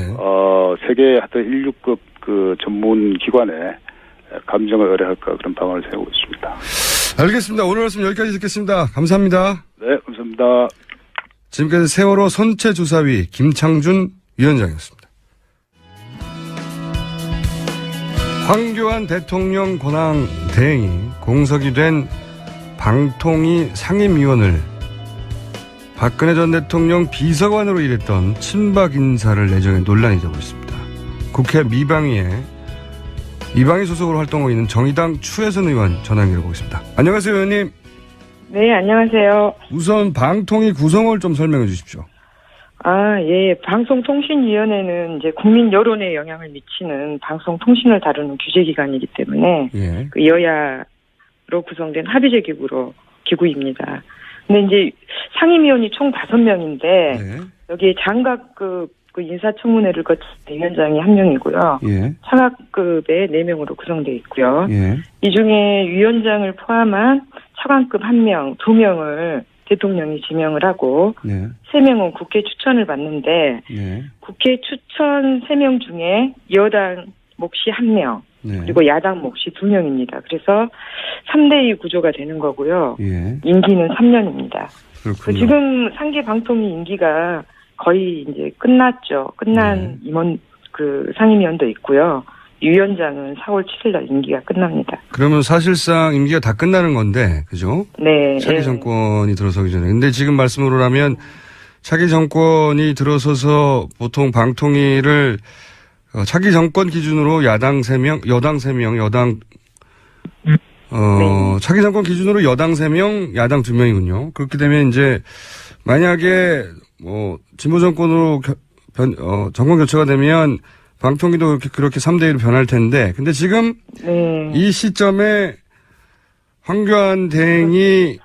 Speaker 6: 세계 하여튼 1流급 그 전문 기관에 감정을 의뢰할까 그런 방안을 세우고 있습니다.
Speaker 1: 알겠습니다. 오늘 말씀 여기까지 듣겠습니다. 감사합니다.
Speaker 6: 네, 감사합니다.
Speaker 1: 지금까지 세월호 선체조사위 김창준 위원장이었습니다. 황교안 대통령 권한 대행이 공석이 된 방통위 상임위원을 박근혜 전 대통령 비서관으로 일했던 친박 인사를 내정해 논란이 되고 있습니다. 국회 미방위에 미방위 소속으로 활동하고 있는 정의당 추혜선 의원 전화 연결해보겠습니다. 안녕하세요, 의원님.
Speaker 7: 네, 안녕하세요.
Speaker 1: 우선 방통위 구성을 좀 설명해 주십시오.
Speaker 7: 예. 방송통신위원회는 이제 국민 여론에 영향을 미치는 방송통신을 다루는 규제기관이기 때문에
Speaker 1: 예.
Speaker 7: 그 여야로 구성된 합의제 기구입니다. 근데 이제 상임위원이 총 5명인데
Speaker 1: 예.
Speaker 7: 여기에 장관급 그 인사청문회를 거친 위원장이 1명이고요.
Speaker 1: 예.
Speaker 7: 차관급에 4명으로 구성되어 있고요.
Speaker 1: 예.
Speaker 7: 이 중에 위원장을 포함한 차관급 1명, 2명을 대통령이 지명을 하고
Speaker 1: 네.
Speaker 7: 3명은 국회 추천을 받는데
Speaker 1: 네.
Speaker 7: 국회 추천 3명 중에 여당 몫이 1명
Speaker 1: 네.
Speaker 7: 그리고 야당 몫이 2명입니다. 그래서 3대2 구조가 되는 거고요.
Speaker 1: 예.
Speaker 7: 임기는 3년입니다.
Speaker 1: 그렇군요.
Speaker 7: 지금 상계 방통위 임기가 거의 이제 끝났죠. 끝난
Speaker 1: 네.
Speaker 7: 임원 그 상임위원도 있고요. 이 위원장은 4월 7일 날 임기가 끝납니다.
Speaker 1: 그러면 사실상 임기가 다 끝나는 건데, 그죠?
Speaker 7: 네.
Speaker 1: 차기
Speaker 7: 예.
Speaker 1: 정권이 들어서기 전에. 근데 지금 말씀으로라면 차기 정권이 들어서서 보통 방통위를 차기 정권 기준으로 야당 3명, 여당 3명, 차기 정권 기준으로 여당 3명, 야당 2명이군요. 그렇게 되면 이제 만약에 진보 정권으로 정권 교체가 되면 방통위도 그렇게 3대1로 변할 텐데, 근데 지금
Speaker 7: 네.
Speaker 1: 이 시점에 황교안 대행이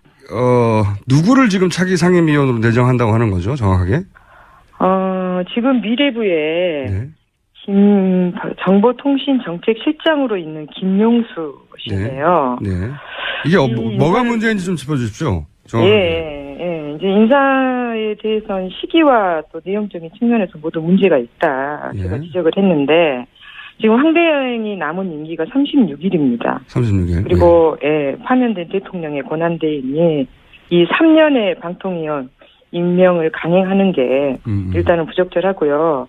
Speaker 1: 누구를 지금 차기 상임위원으로 내정한다고 하는 거죠, 정확하게?
Speaker 7: 지금 미래부에
Speaker 1: 네.
Speaker 7: 정보통신정책실장으로 있는 김용수 씨인데요.
Speaker 1: 네. 이게 뭐가 문제인지 좀 짚어주십시오.
Speaker 7: 예. 이제 인사에 대해서는 시기와 또 내용적인 측면에서 모두 문제가 있다. 제가
Speaker 1: 예.
Speaker 7: 지적을 했는데, 지금 황 대행이 남은 임기가 36일입니다.
Speaker 1: 36일.
Speaker 7: 그리고 파면된 대통령의 권한대행이 이 3년의 방통위원 임명을 강행하는 게 일단은 부적절하고요.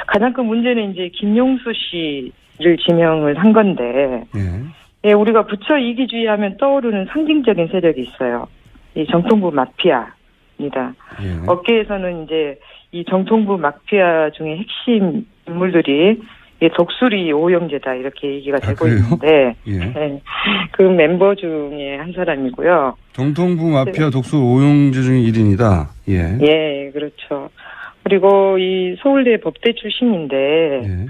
Speaker 7: 가장 큰 문제는 이제 김용수 씨를 지명을 한 건데, 우리가 부처 이기주의 하면 떠오르는 상징적인 세력이 있어요. 이 정통부 마피아입니다. 업계에서는 이제 이 정통부 마피아 중에 핵심 인물들이 독수리 오영재다 이렇게 얘기가 되고 있는데 그 멤버 중에 한 사람이고요.
Speaker 1: 정통부 마피아 독수 오영재 중에 1인이다.
Speaker 7: 예, 그렇죠. 그리고 이 서울대 법대 출신인데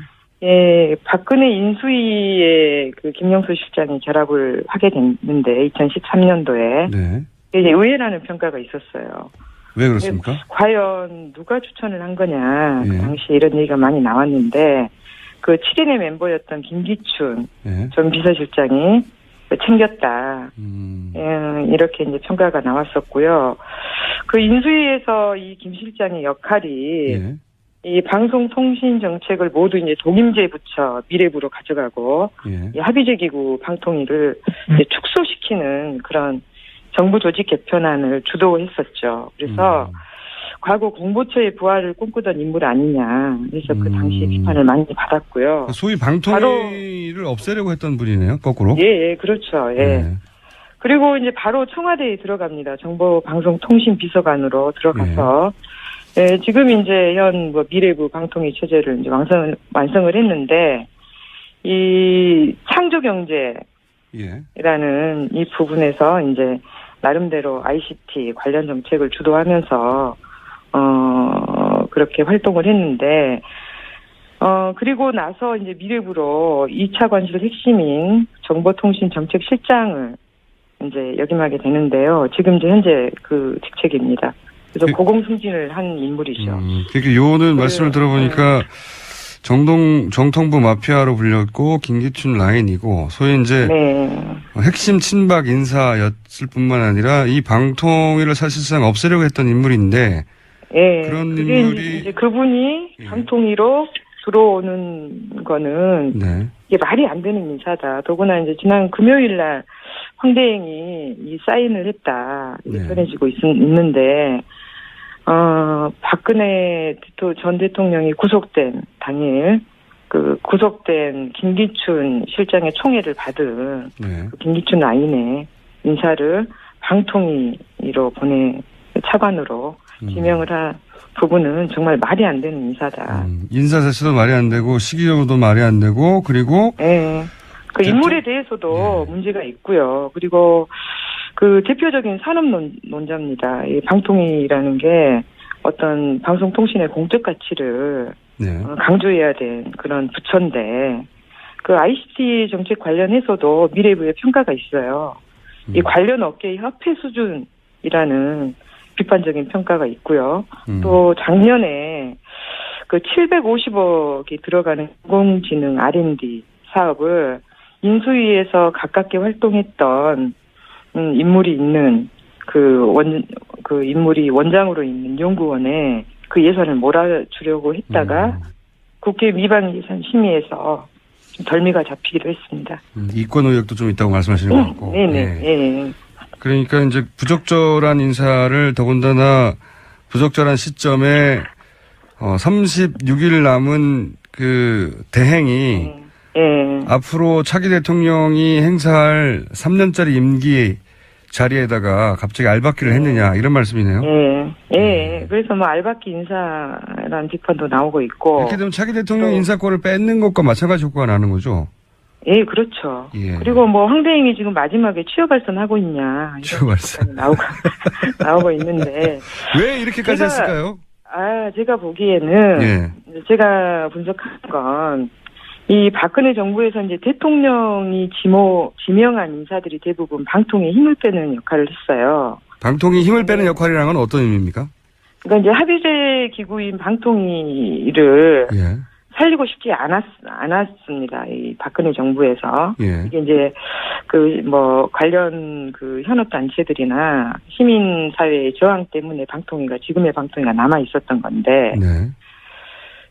Speaker 7: 박근혜 인수위에 그 김영수 실장이 결합을 하게 됐는데 2013년도에 이제 의외라는 평가가 있었어요.
Speaker 1: 왜 그렇습니까?
Speaker 7: 과연 누가 추천을 한 거냐. 그 당시 이런 얘기가 많이 나왔는데 그 7인의 멤버였던 김기춘 전 비서실장이 챙겼다. 이렇게 이제 평가가 나왔었고요. 그 인수위에서 이 김 실장의 역할이 이 방송통신 정책을 모두 이제 독임제 부처 미래부로 가져가고 이 합의제기구 방통위를 이제 축소시키는 그런 정부 조직 개편안을 주도했었죠. 그래서 과거 공보처의 부활을 꿈꾸던 인물 아니냐. 그래서 그 당시 비판을 많이 받았고요.
Speaker 1: 소위 방통위를 없애려고 했던 분이네요. 거꾸로.
Speaker 7: 예, 그렇죠. 그리고 이제 바로 청와대에 들어갑니다. 정보방송통신비서관으로 들어가서 지금 이제 현 미래부 방통위 체제를 이제 완성을 했는데 이 창조경제라는 이 부분에서 이제 나름대로 ICT 관련 정책을 주도하면서 그렇게 활동을 했는데 그리고 나서 이제 미래부로 2차 관실 핵심인 정보통신정책실장을 이제 역임하게 되는데요. 지금 이제 현재 그 직책입니다. 그래서 고공승진을 한 인물이죠.
Speaker 1: 그러니까 요는 말씀을 들어보니까 정통부 마피아로 불렸고 김기춘 라인이고 소위 이제 핵심 친박 인사였을 뿐만 아니라 이 방통위를 사실상 없애려고 했던 인물인데 그런 인물이
Speaker 7: 이제 그분이 방통위로 들어오는 거는 이게 말이 안 되는 인사다. 더구나 이제 지난 금요일 날 황 대행이 이 사인을 했다 이렇게 전해지고 있는데 박근혜 전 대통령이 구속된 당일 그 구속된 김기춘 실장의 총애를 받은 그 김기춘 라인의 인사를 방통위로 차관으로 지명을 한 부분은 정말 말이 안 되는 인사다.
Speaker 1: 인사 자체도 말이 안 되고 시기적으로도 말이 안 되고 그리고
Speaker 7: 그 인물에 대해서도 문제가 있고요. 그리고 그 대표적인 산업론자입니다. 이 방통위라는 게 어떤 방송통신의 공적 가치를 강조해야 된 그런 부처인데 그 ICT 정책 관련해서도 미래부의 평가가 있어요. 이 관련 업계의 협회 수준이라는 비판적인 평가가 있고요. 또 작년에 그 750억이 들어가는 인공지능 R&D 사업을 인수위에서 가깝게 활동했던 인물이 있는 그 인물이 원장으로 있는 연구원에 그 예산을 몰아주려고 했다가 국회 미방 예산 심의에서 좀 덜미가 잡히기도 했습니다.
Speaker 1: 이권 의혹도 좀 있다고 말씀하시는 것 같고. 그러니까 이제 부적절한 인사를 더군다나 부적절한 시점에 36일 남은 그 대행이
Speaker 7: 예.
Speaker 1: 앞으로 차기 대통령이 행사할 3년짜리 임기 자리에다가 갑자기 알박기를 했느냐 이런 말씀이네요.
Speaker 7: 예. 그래서 뭐 알박기 인사라는 비판도 나오고 있고.
Speaker 1: 이렇게 되면 차기 대통령 인사권을 뺏는 것과 마찬가지 효과가 나는 거죠.
Speaker 7: 예, 그렇죠.
Speaker 1: 예.
Speaker 7: 그리고 뭐 황대행이 지금 마지막에 취업발선하고 있냐.
Speaker 1: 취업발선.
Speaker 7: 나오고 있는데.
Speaker 1: 왜 이렇게까지 했을까요?
Speaker 7: 제가 보기에는
Speaker 1: 예.
Speaker 7: 제가 분석한 건 이 박근혜 정부에서 이제 대통령이 지명한 인사들이 대부분 방통에 힘을 빼는 역할을 했어요.
Speaker 1: 방통위 힘을 빼는 역할이라는 건 어떤 의미입니까?
Speaker 7: 그러니까 이제 합의제 기구인 방통위를
Speaker 1: 예.
Speaker 7: 살리고 싶지 않았습니다. 이 박근혜 정부에서.
Speaker 1: 예.
Speaker 7: 이게 이제 관련 현업 단체들이나 시민 사회의 저항 때문에 지금의 방통위가 남아 있었던 건데.
Speaker 1: 네.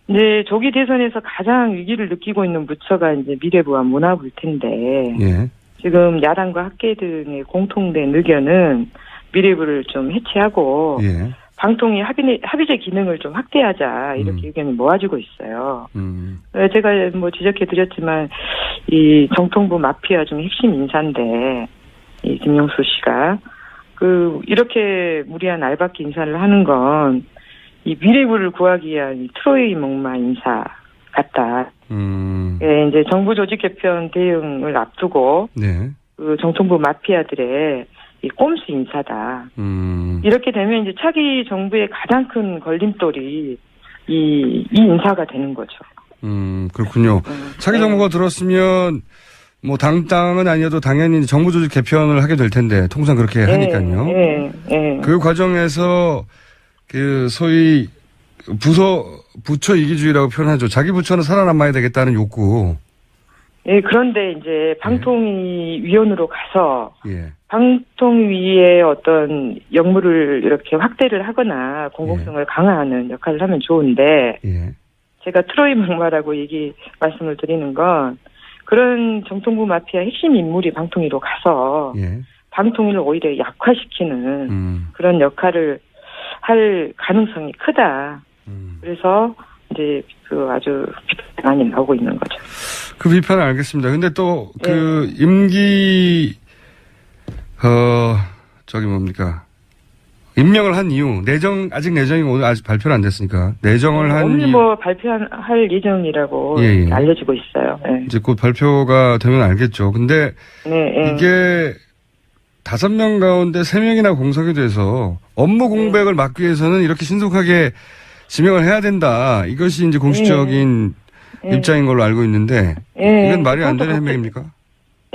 Speaker 7: 이제 조기 대선에서 가장 위기를 느끼고 있는 부처가 이제 미래부와 문화부일 텐데.
Speaker 1: 예.
Speaker 7: 지금 야당과 학계 등의 공통된 의견은 미래부를 좀 해체하고.
Speaker 1: 예.
Speaker 7: 방통위 합의제 기능을 좀 확대하자 이렇게 의견이 모아지고 있어요. 제가 뭐 지적해드렸지만 이 정통부 마피아 중 핵심 인사인데 이 김용수 씨가 이렇게 무리한 알박기 인사를 하는 건 이 미래부를 구하기 위한 이 트로이 목마 인사 같다. 예, 이제 정부 조직 개편 대응을 앞두고
Speaker 1: 네.
Speaker 7: 정통부 마피아들의 이 꼼수 인사다. 이렇게 되면 이제 차기 정부의 가장 큰 걸림돌이 이 인사가 되는 거죠.
Speaker 1: 그렇군요. 차기 정부가 들었으면 뭐 당은 아니어도 당연히 정부 조직 개편을 하게 될 텐데 통상 그렇게 하니까요. 그 과정에서 소위 부처 이기주의라고 표현하죠. 자기 부처는 살아남아야 되겠다는 욕구.
Speaker 7: 예, 그런데 이제 방통위 위원으로 가서
Speaker 1: 예.
Speaker 7: 방통위의 어떤 역무를 이렇게 확대를 하거나 공공성을 강화하는 역할을 하면 좋은데
Speaker 1: 예.
Speaker 7: 제가 트로이 목마라고 말씀을 드리는 건 그런 정통부 마피아 핵심 인물이 방통위로 가서
Speaker 1: 예.
Speaker 7: 방통위를 오히려 약화시키는 그런 역할을 할 가능성이 크다. 그래서 이제 아주 비판이 많이 나오고 있는 거죠.
Speaker 1: 그 비판은 알겠습니다. 근데 또 임기 임명을 한 이유 아직 내정이 오늘 아직 발표는 안 됐으니까 내정을 한
Speaker 7: 오늘
Speaker 1: 이유
Speaker 7: 발표할 예정이라고 알려지고 있어요. 예.
Speaker 1: 이제 곧 발표가 되면 알겠죠. 근데 이게 5명 가운데 3명이나 공석이 돼서 업무 공백을 막기 위해서는 이렇게 신속하게 지명을 해야 된다. 이것이 이제 공식적인 입장인 걸로 알고 있는데 이건 말이 안 되는 해명입니까?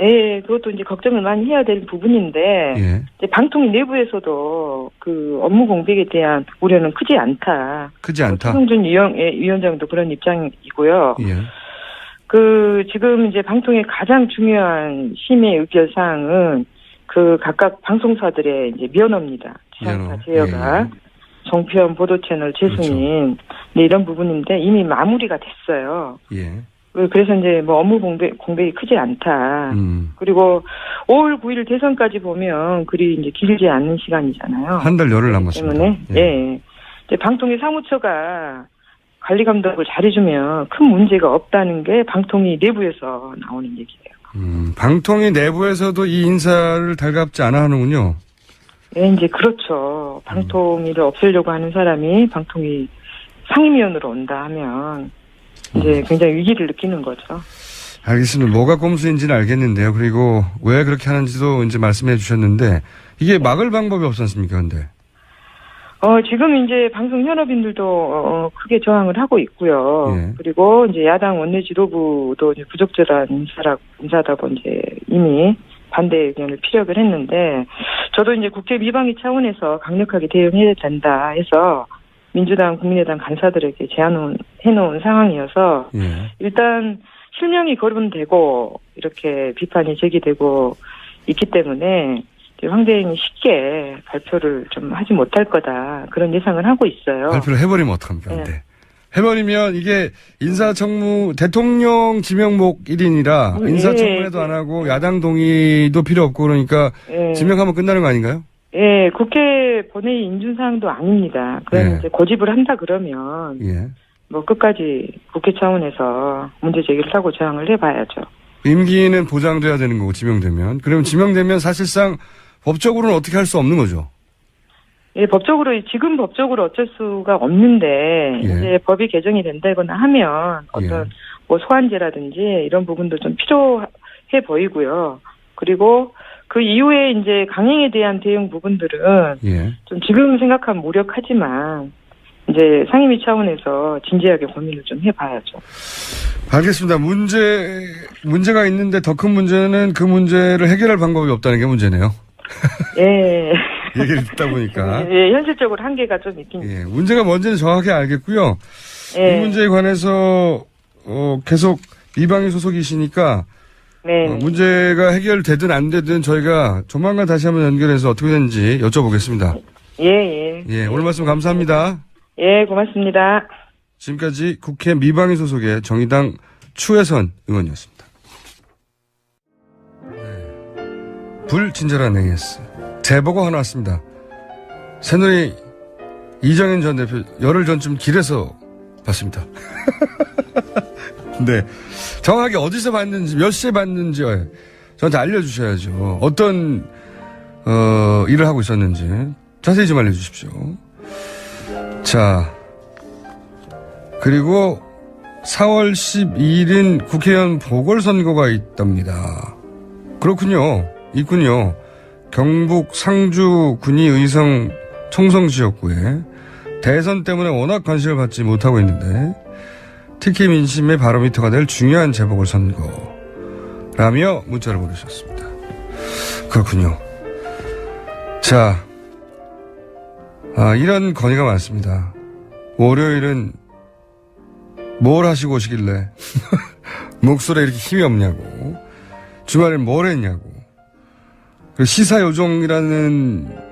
Speaker 7: 예, 그것도 이제 걱정을 많이 해야 될 부분인데 이제 방통위 내부에서도 업무 공백에 대한 우려는 크지 않다. 최승준 위원장도 그런 입장이고요. 지금 이제 방통위의 가장 중요한 심의 의결 사항은 각각 방송사들의 이제 면허입니다. 지상파 제어가 종편 보도 채널 재승인 이런 부분인데 이미 마무리가 됐어요. 그래서 이제 업무 공백이 크지 않다. 그리고 5월 9일 대선까지 보면 그리 이제 길지 않은 시간이잖아요.
Speaker 1: 한 달 열흘 남았습니다.
Speaker 7: 때문에 이제 방통위 사무처가 관리 감독을 잘해주면 큰 문제가 없다는 게 방통위 내부에서 나오는 얘기예요.
Speaker 1: 방통위 내부에서도 이 인사를 달갑지 않아 하는군요.
Speaker 7: 네, 이제 그렇죠. 방통위를 없애려고 하는 사람이 방통위 상임위원으로 온다 하면 이제 굉장히 위기를 느끼는 거죠.
Speaker 1: 알겠습니다. 뭐가 꼼수인지는 알겠는데요. 그리고 왜 그렇게 하는지도 이제 말씀해 주셨는데 이게 막을 방법이 없지 않습니까, 근데?
Speaker 7: 지금 이제 방송 현업인들도 크게 저항을 하고 있고요. 그리고 이제 야당 원내 지도부도 이제 부적절한 인사다고 이제 이미 반대 의견을 피력을 했는데 저도 이제 국회 미방위 차원에서 강력하게 대응해야 된다 해서 민주당, 국민의당 간사들에게 해놓은 상황이어서 일단 실명이 거론되고 이렇게 비판이 제기되고 있기 때문에 황대행이 쉽게 발표를 좀 하지 못할 거다 그런 예상을 하고 있어요.
Speaker 1: 발표를 해버리면 어떡합니까? 근데 해버리면 이게 인사청문 대통령 지명목 1인이라 인사청문회도 안 하고 야당 동의도 필요 없고 그러니까 지명하면 끝나는 거 아닌가요?
Speaker 7: 국회 본회의 인준사항도 아닙니다. 그럼 이제 고집을 한다 그러면 뭐 끝까지 국회 차원에서 문제 제기를 하고 저항을 해봐야죠.
Speaker 1: 임기는 보장돼야 되는 거고 지명되면. 그러면 지명되면 사실상 법적으로는 어떻게 할 수 없는 거죠.
Speaker 7: 예, 지금 법적으로 어쩔 수가 없는데,
Speaker 1: 예.
Speaker 7: 이제 법이 개정이 된다거나 하면 어떤
Speaker 1: 예.
Speaker 7: 뭐 소환제라든지 이런 부분도 좀 필요해 보이고요. 그리고 그 이후에 이제 강행에 대한 대응 부분들은
Speaker 1: 예.
Speaker 7: 좀 지금 생각하면 무력하지만 이제 상임위 차원에서 진지하게 고민을 좀 해봐야죠.
Speaker 1: 알겠습니다. 문제가 있는데 더 큰 문제는 그 문제를 해결할 방법이 없다는 게 문제네요.
Speaker 7: 예.
Speaker 1: 얘기를 듣다 보니까.
Speaker 7: 예, 현실적으로 한계가 좀 있긴.
Speaker 1: 예, 문제가 뭔지는 정확히 알겠고요.
Speaker 7: 예.
Speaker 1: 이 문제에 관해서 계속 미방위 소속이시니까
Speaker 7: 네.
Speaker 1: 문제가 해결되든 안 되든 저희가 조만간 다시 한번 연결해서 어떻게 되는지 여쭤보겠습니다.
Speaker 7: 예.
Speaker 1: 예, 오늘 말씀 감사합니다.
Speaker 7: 예, 고맙습니다.
Speaker 1: 지금까지 국회 미방위 소속의 정의당 추혜선 의원이었습니다. 네. 불친절한 AS. 제보가 하나 왔습니다. 새누리 이정현 전 대표 열흘 전쯤 길에서 봤습니다. 네. 정확하게 어디서 봤는지, 몇 시에 봤는지 저한테 알려주셔야죠. 어떤, 일을 하고 있었는지 자세히 좀 알려주십시오. 자. 그리고 4월 12일인 국회의원 보궐선거가 있답니다. 그렇군요. 있군요. 경북 상주 군의의성 청성지역구에 대선 때문에 워낙 관심을 받지 못하고 있는데 특히 민심의 바로미터가 될 중요한 재보궐선거라며 문자를 보내주셨습니다. 그렇군요. 자, 이런 건의가 많습니다. 월요일은 뭘 하시고 오시길래 목소리에 이렇게 힘이 없냐고, 주말엔 뭘 했냐고, 시사요정이라는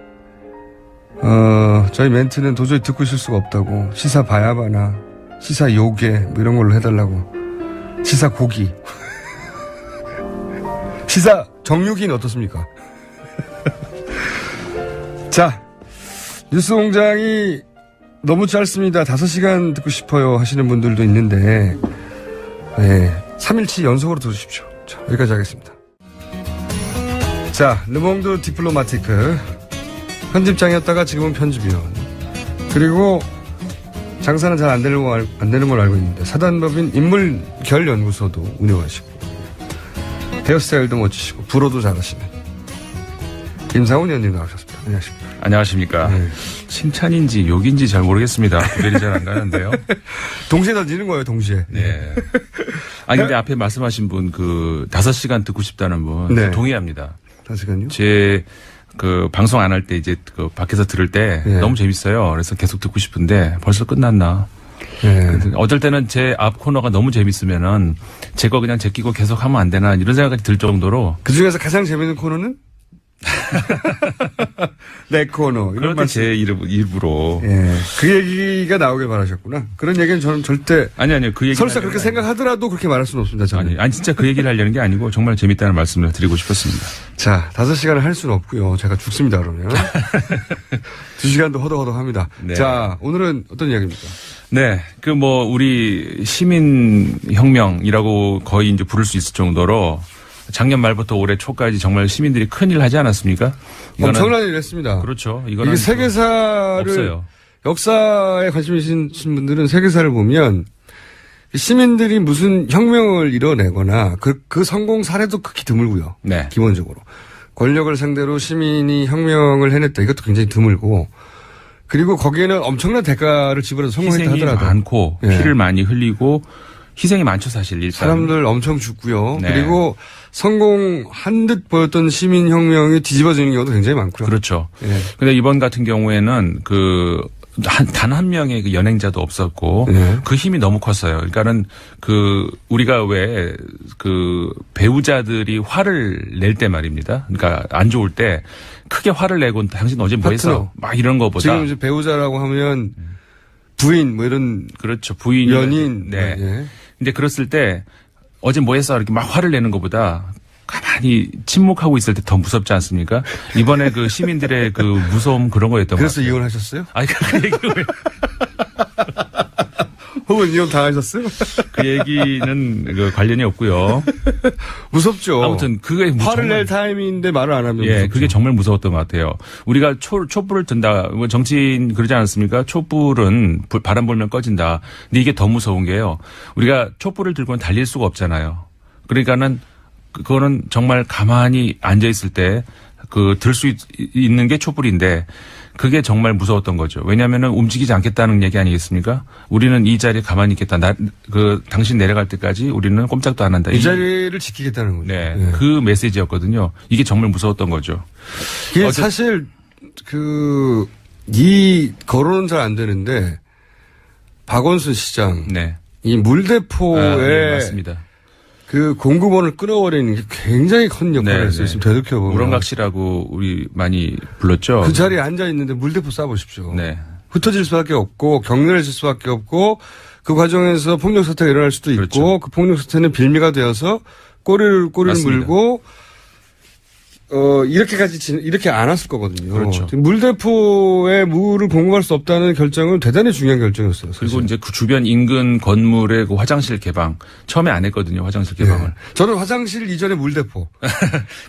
Speaker 1: 저희 멘트는 도저히 듣고 있을 수가 없다고, 시사 바야바나 시사 요괴 뭐 이런 걸로 해달라고, 시사 고기 시사 정육인 어떻습니까? 자, 뉴스공장이 너무 짧습니다. 5시간 듣고 싶어요 하시는 분들도 있는데, 네, 3일치 연속으로 들으십시오. 자, 여기까지 하겠습니다. 르 르몽드 디플로마티크 편집장이었다가 지금은 편집위원, 그리고 장사는 잘 안 되는 걸 알고 있는데 사단법인 인물결연구소도 운영하시고 헤어스타일도 멋지시고 불어도 잘하시는 김상훈 의원님 나오셨습니다. 안녕하십니까?
Speaker 8: 안녕하십니까?
Speaker 1: 네.
Speaker 8: 칭찬인지 욕인지 잘 모르겠습니다. 구별이 잘 안 가는데요.
Speaker 1: 동시에 던지는 거예요, 동시에.
Speaker 8: 네. 아니, 근데 앞에 말씀하신 분, 5시간 듣고 싶다는 분.
Speaker 1: 네.
Speaker 8: 동의합니다.
Speaker 1: 5시간요?
Speaker 8: 방송 안 할 때 밖에서 들을 때
Speaker 1: 네.
Speaker 8: 너무 재밌어요. 그래서 계속 듣고 싶은데 벌써 끝났나.
Speaker 1: 네.
Speaker 8: 어쩔 때는 제 앞 코너가 너무 재밌으면은 제 거 그냥 제끼고 계속 하면 안 되나 이런 생각이 들 정도로.
Speaker 1: 그 중에서 가장 재밌는 코너는? 내 코너.
Speaker 8: 그럴 때 제 일부러.
Speaker 1: 예. 그 얘기가 나오길 바라셨구나. 그런 얘기는 저는 절대.
Speaker 8: 아니요. 그 얘기.
Speaker 1: 설사 그렇게 생각하더라도 그렇게 말할 수는 없습니다, 저는.
Speaker 8: 아니, 진짜 그 얘기를 하려는 게 아니고 정말 재밌다는 말씀을 드리고 싶었습니다.
Speaker 1: 자, 5시간을 할 수는 없고요. 제가 죽습니다, 그러면. 2시간도 허덕허덕합니다.
Speaker 8: 네.
Speaker 1: 자, 오늘은 어떤 이야기입니까?
Speaker 8: 네. 우리 시민혁명이라고 거의 이제 부를 수 있을 정도로 작년 말부터 올해 초까지 정말 시민들이 큰일 하지 않았습니까?
Speaker 1: 엄청난 일을 했습니다.
Speaker 8: 그렇죠. 이거는
Speaker 1: 이게 세계사를,
Speaker 8: 없어요.
Speaker 1: 역사에 관심 있으신 분들은 세계사를 보면 시민들이 무슨 혁명을 이뤄내거나 그 성공 사례도 극히 드물고요.
Speaker 8: 네.
Speaker 1: 기본적으로. 권력을 상대로 시민이 혁명을 해냈다. 이것도 굉장히 드물고. 그리고 거기에는 엄청난 대가를 지불해서 성공했다
Speaker 8: 희생이
Speaker 1: 하더라도.
Speaker 8: 많고
Speaker 1: 예.
Speaker 8: 피를 많이 흘리고 희생이 많죠, 사실 일단.
Speaker 1: 사람들 엄청 죽고요.
Speaker 8: 네.
Speaker 1: 그리고 성공한 듯 보였던 시민혁명이 뒤집어지는 경우도 굉장히 많고요.
Speaker 8: 그렇죠.
Speaker 1: 예.
Speaker 8: 근데 이번 같은 경우에는 단 한 명의 그 연행자도 없었고
Speaker 1: 네.
Speaker 8: 그 힘이 너무 컸어요. 그러니까는 우리가 왜 배우자들이 화를 낼 때 말입니다. 그러니까 안 좋을 때 크게 화를 내고 당신 어제 뭐 했어?
Speaker 1: 파트너.
Speaker 8: 막 이런 거보다
Speaker 1: 지금 이제 배우자라고 하면 부인 뭐 이런
Speaker 8: 그렇죠. 부인
Speaker 1: 연인.
Speaker 8: 네.
Speaker 1: 예.
Speaker 8: 근데 그랬을 때 어제 뭐 했어? 이렇게 막 화를 내는 것보다 가만히 침묵하고 있을 때 더 무섭지 않습니까? 이번에 시민들의 무서움 그런 거였던 것 같아요.
Speaker 1: 그래서 이혼하셨어요?
Speaker 8: 아니, 그 얘기를 왜.
Speaker 1: 혹은 이혼 당하셨어요?
Speaker 8: 그 얘기는 그 관련이 없고요.
Speaker 1: 무섭죠.
Speaker 8: 아무튼 그게
Speaker 1: 화를 낼 타이밍인데 말을 안 하면
Speaker 8: 예,
Speaker 1: 무섭죠.
Speaker 8: 그게 정말 무서웠던 것 같아요. 우리가 촛불을 든다. 뭐 정치인 그러지 않았습니까? 촛불은 바람 불면 꺼진다. 근데 이게 더 무서운 게요. 우리가 촛불을 들고는 달릴 수가 없잖아요. 그러니까는 그거는 정말 가만히 앉아 있을 때 들 수 있는 게 촛불인데 그게 정말 무서웠던 거죠. 왜냐하면은 움직이지 않겠다는 얘기 아니겠습니까? 우리는 이 자리에 가만히 있겠다. 당신 내려갈 때까지 우리는 꼼짝도 안 한다.
Speaker 1: 이 자리를 지키겠다는 거죠.
Speaker 8: 네,
Speaker 1: 예.
Speaker 8: 그 메시지였거든요. 이게 정말 무서웠던 거죠.
Speaker 1: 이게 사실 이 거론은 잘 안 되는데 박원순 시장
Speaker 8: 네.
Speaker 1: 이 물대포에
Speaker 8: 네, 맞습니다.
Speaker 1: 그 공급원을 끊어버리는 게 굉장히 큰 역할을 했어요. 지금 되돌켜보면.
Speaker 8: 우렁각시라고 우리 많이 불렀죠.
Speaker 1: 그 자리에 앉아 있는데 물대포 쏴보십시오.
Speaker 8: 네.
Speaker 1: 흩어질 수밖에 없고 격렬해질 수밖에 없고 그 과정에서 폭력 사태가 일어날 수도 있고
Speaker 8: 그렇죠.
Speaker 1: 그 폭력 사태는 빌미가 되어서 꼬리를
Speaker 8: 맞습니다.
Speaker 1: 물고 이렇게 안 왔을 거거든요.
Speaker 8: 그렇죠.
Speaker 1: 물대포에 물을 공급할 수 없다는 결정은 대단히 중요한 결정이었어요. 사실.
Speaker 8: 그리고 이제 그 주변 인근 건물의 그 화장실 개방 처음에 안 했거든요. 화장실 개방을.
Speaker 1: 네. 저는 화장실 이전에 물대포.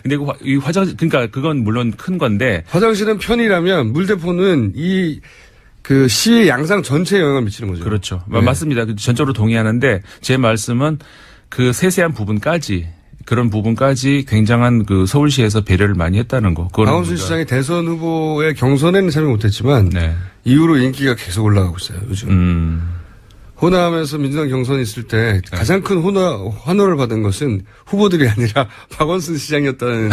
Speaker 8: 근데 이 화장실 그러니까 그건 물론 큰 건데
Speaker 1: 화장실은 편이라면 물대포는 그 시의 양상 전체에 영향을 미치는 거죠.
Speaker 8: 그렇죠.
Speaker 1: 네.
Speaker 8: 맞습니다. 전적으로 동의하는데 제 말씀은 그 세세한 부분까지 그런 부분까지 굉장한 그 서울시에서 배려를 많이 했다는 거.
Speaker 1: 박원순 시장이 대선 후보의 경선에는 참여 못했지만
Speaker 8: 네.
Speaker 1: 이후로 인기가 계속 올라가고 있어요. 요즘. 호남에서 민주당 경선이 있을 때 가장 큰 환호를 받은 것은 후보들이 아니라 박원순 시장이었다는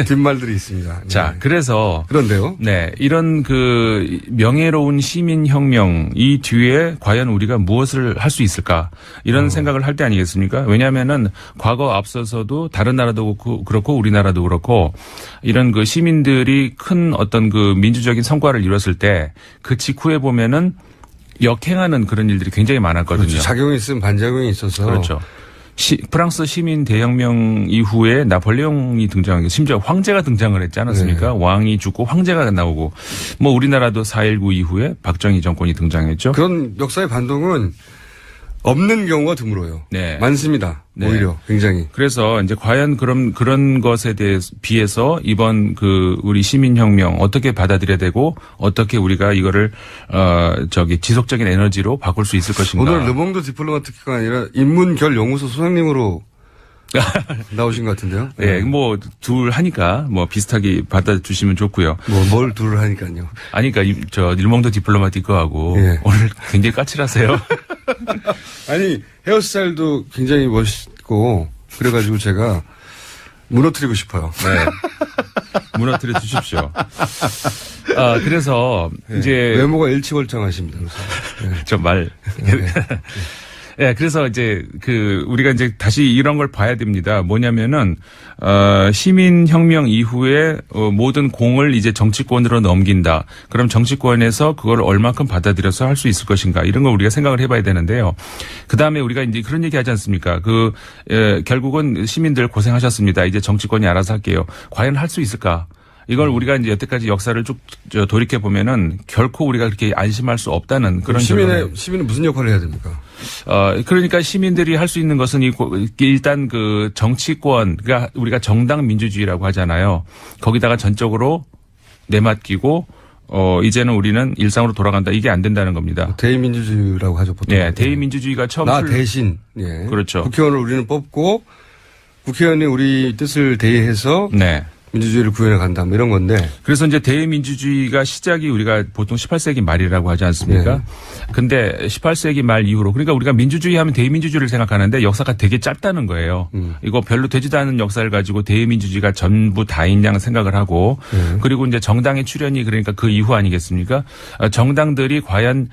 Speaker 1: 뒷말들이 있습니다. 네.
Speaker 8: 자, 그래서
Speaker 1: 그런데요.
Speaker 8: 네, 이런 그 명예로운 시민혁명 이 뒤에 과연 우리가 무엇을 할 수 있을까 이런 생각을 할 때 아니겠습니까? 왜냐하면은 과거 앞서서도 다른 나라도 그렇고 우리나라도 그렇고 이런 그 시민들이 큰 어떤 그 민주적인 성과를 이뤘을 때 그 직후에 보면은 역행하는 그런 일들이 굉장히 많았거든요.
Speaker 1: 그렇죠. 작용이 있으면 반작용이 있어서.
Speaker 8: 그렇죠. 프랑스 시민 대혁명 이후에 나폴레옹이 등장한 게 심지어 황제가 등장을 했지 않았습니까?
Speaker 1: 네.
Speaker 8: 왕이 죽고 황제가 나오고 뭐 우리나라도 4.19 이후에 박정희 정권이 등장했죠.
Speaker 1: 그런 역사의 반동은 없는 경우가 드물어요.
Speaker 8: 네.
Speaker 1: 많습니다.
Speaker 8: 네.
Speaker 1: 오히려 굉장히.
Speaker 8: 그래서 이제 과연 그런 것에 비해서 이번 우리 시민혁명 어떻게 받아들여야 되고 어떻게 우리가 이거를 지속적인 에너지로 바꿀 수 있을 것인가.
Speaker 1: 오늘 르몽드 디플로마티크가 아니라 인문결 연구소 소장님으로 나오신 것 같은데요.
Speaker 8: 네, 뭐 둘 하니까 뭐 비슷하게 받아주시면 좋고요.
Speaker 1: 뭘 둘을 하니까요.
Speaker 8: 아니 그러니까 르몽드 디플로마티크하고
Speaker 1: 예.
Speaker 8: 오늘 굉장히 까칠하세요.
Speaker 1: 아니 헤어스타일도 굉장히 멋있고 그래가지고 제가 무너뜨리고 싶어요.
Speaker 8: 네. 무너뜨려 주십시오. 그래서
Speaker 1: 네.
Speaker 8: 이제
Speaker 1: 외모가 일치월장하십니다. 네.
Speaker 8: 좀 말. 예, 그래서 이제 우리가 이제 다시 이런 걸 봐야 됩니다. 뭐냐면은 시민혁명 이후에 모든 공을 이제 정치권으로 넘긴다. 그럼 정치권에서 그걸 얼마큼 받아들여서 할 수 있을 것인가 이런 걸 우리가 생각을 해봐야 되는데요. 그 다음에 우리가 이제 그런 얘기 하지 않습니까? 결국은 시민들 고생하셨습니다. 이제 정치권이 알아서 할게요. 과연 할 수 있을까? 이걸 우리가 이제 여태까지 역사를 쭉 돌이켜 보면은 결코 우리가 그렇게 안심할 수 없다는 그런
Speaker 1: 시민은 무슨 역할을 해야 됩니까?
Speaker 8: 그러니까 시민들이 할 수 있는 것은 일단 그 정치권, 그러니까 우리가 정당 민주주의라고 하잖아요. 거기다가 전적으로 내맡기고 이제는 우리는 일상으로 돌아간다. 이게 안 된다는 겁니다.
Speaker 1: 대의민주주의라고 하죠, 보통.
Speaker 8: 네, 대의민주주의가 처음
Speaker 1: 대신. 예.
Speaker 8: 그렇죠.
Speaker 1: 국회의원을 우리는 뽑고 국회의원이 우리 뜻을 대의해서
Speaker 8: 네.
Speaker 1: 민주주의를 구현해 간다, 뭐 이런 건데.
Speaker 8: 그래서 이제 대의민주주의가 시작이 우리가 보통 18세기 말이라고 하지 않습니까?
Speaker 1: 네.
Speaker 8: 근데 18세기 말 이후로 그러니까 우리가 민주주의 하면 대의민주주의를 생각하는데 역사가 되게 짧다는 거예요. 이거 별로 되지도 않은 역사를 가지고 대의민주주의가 전부 다인 양 생각을 하고 그리고 이제 정당의 출현이 그러니까 그 이후 아니겠습니까? 정당들이 과연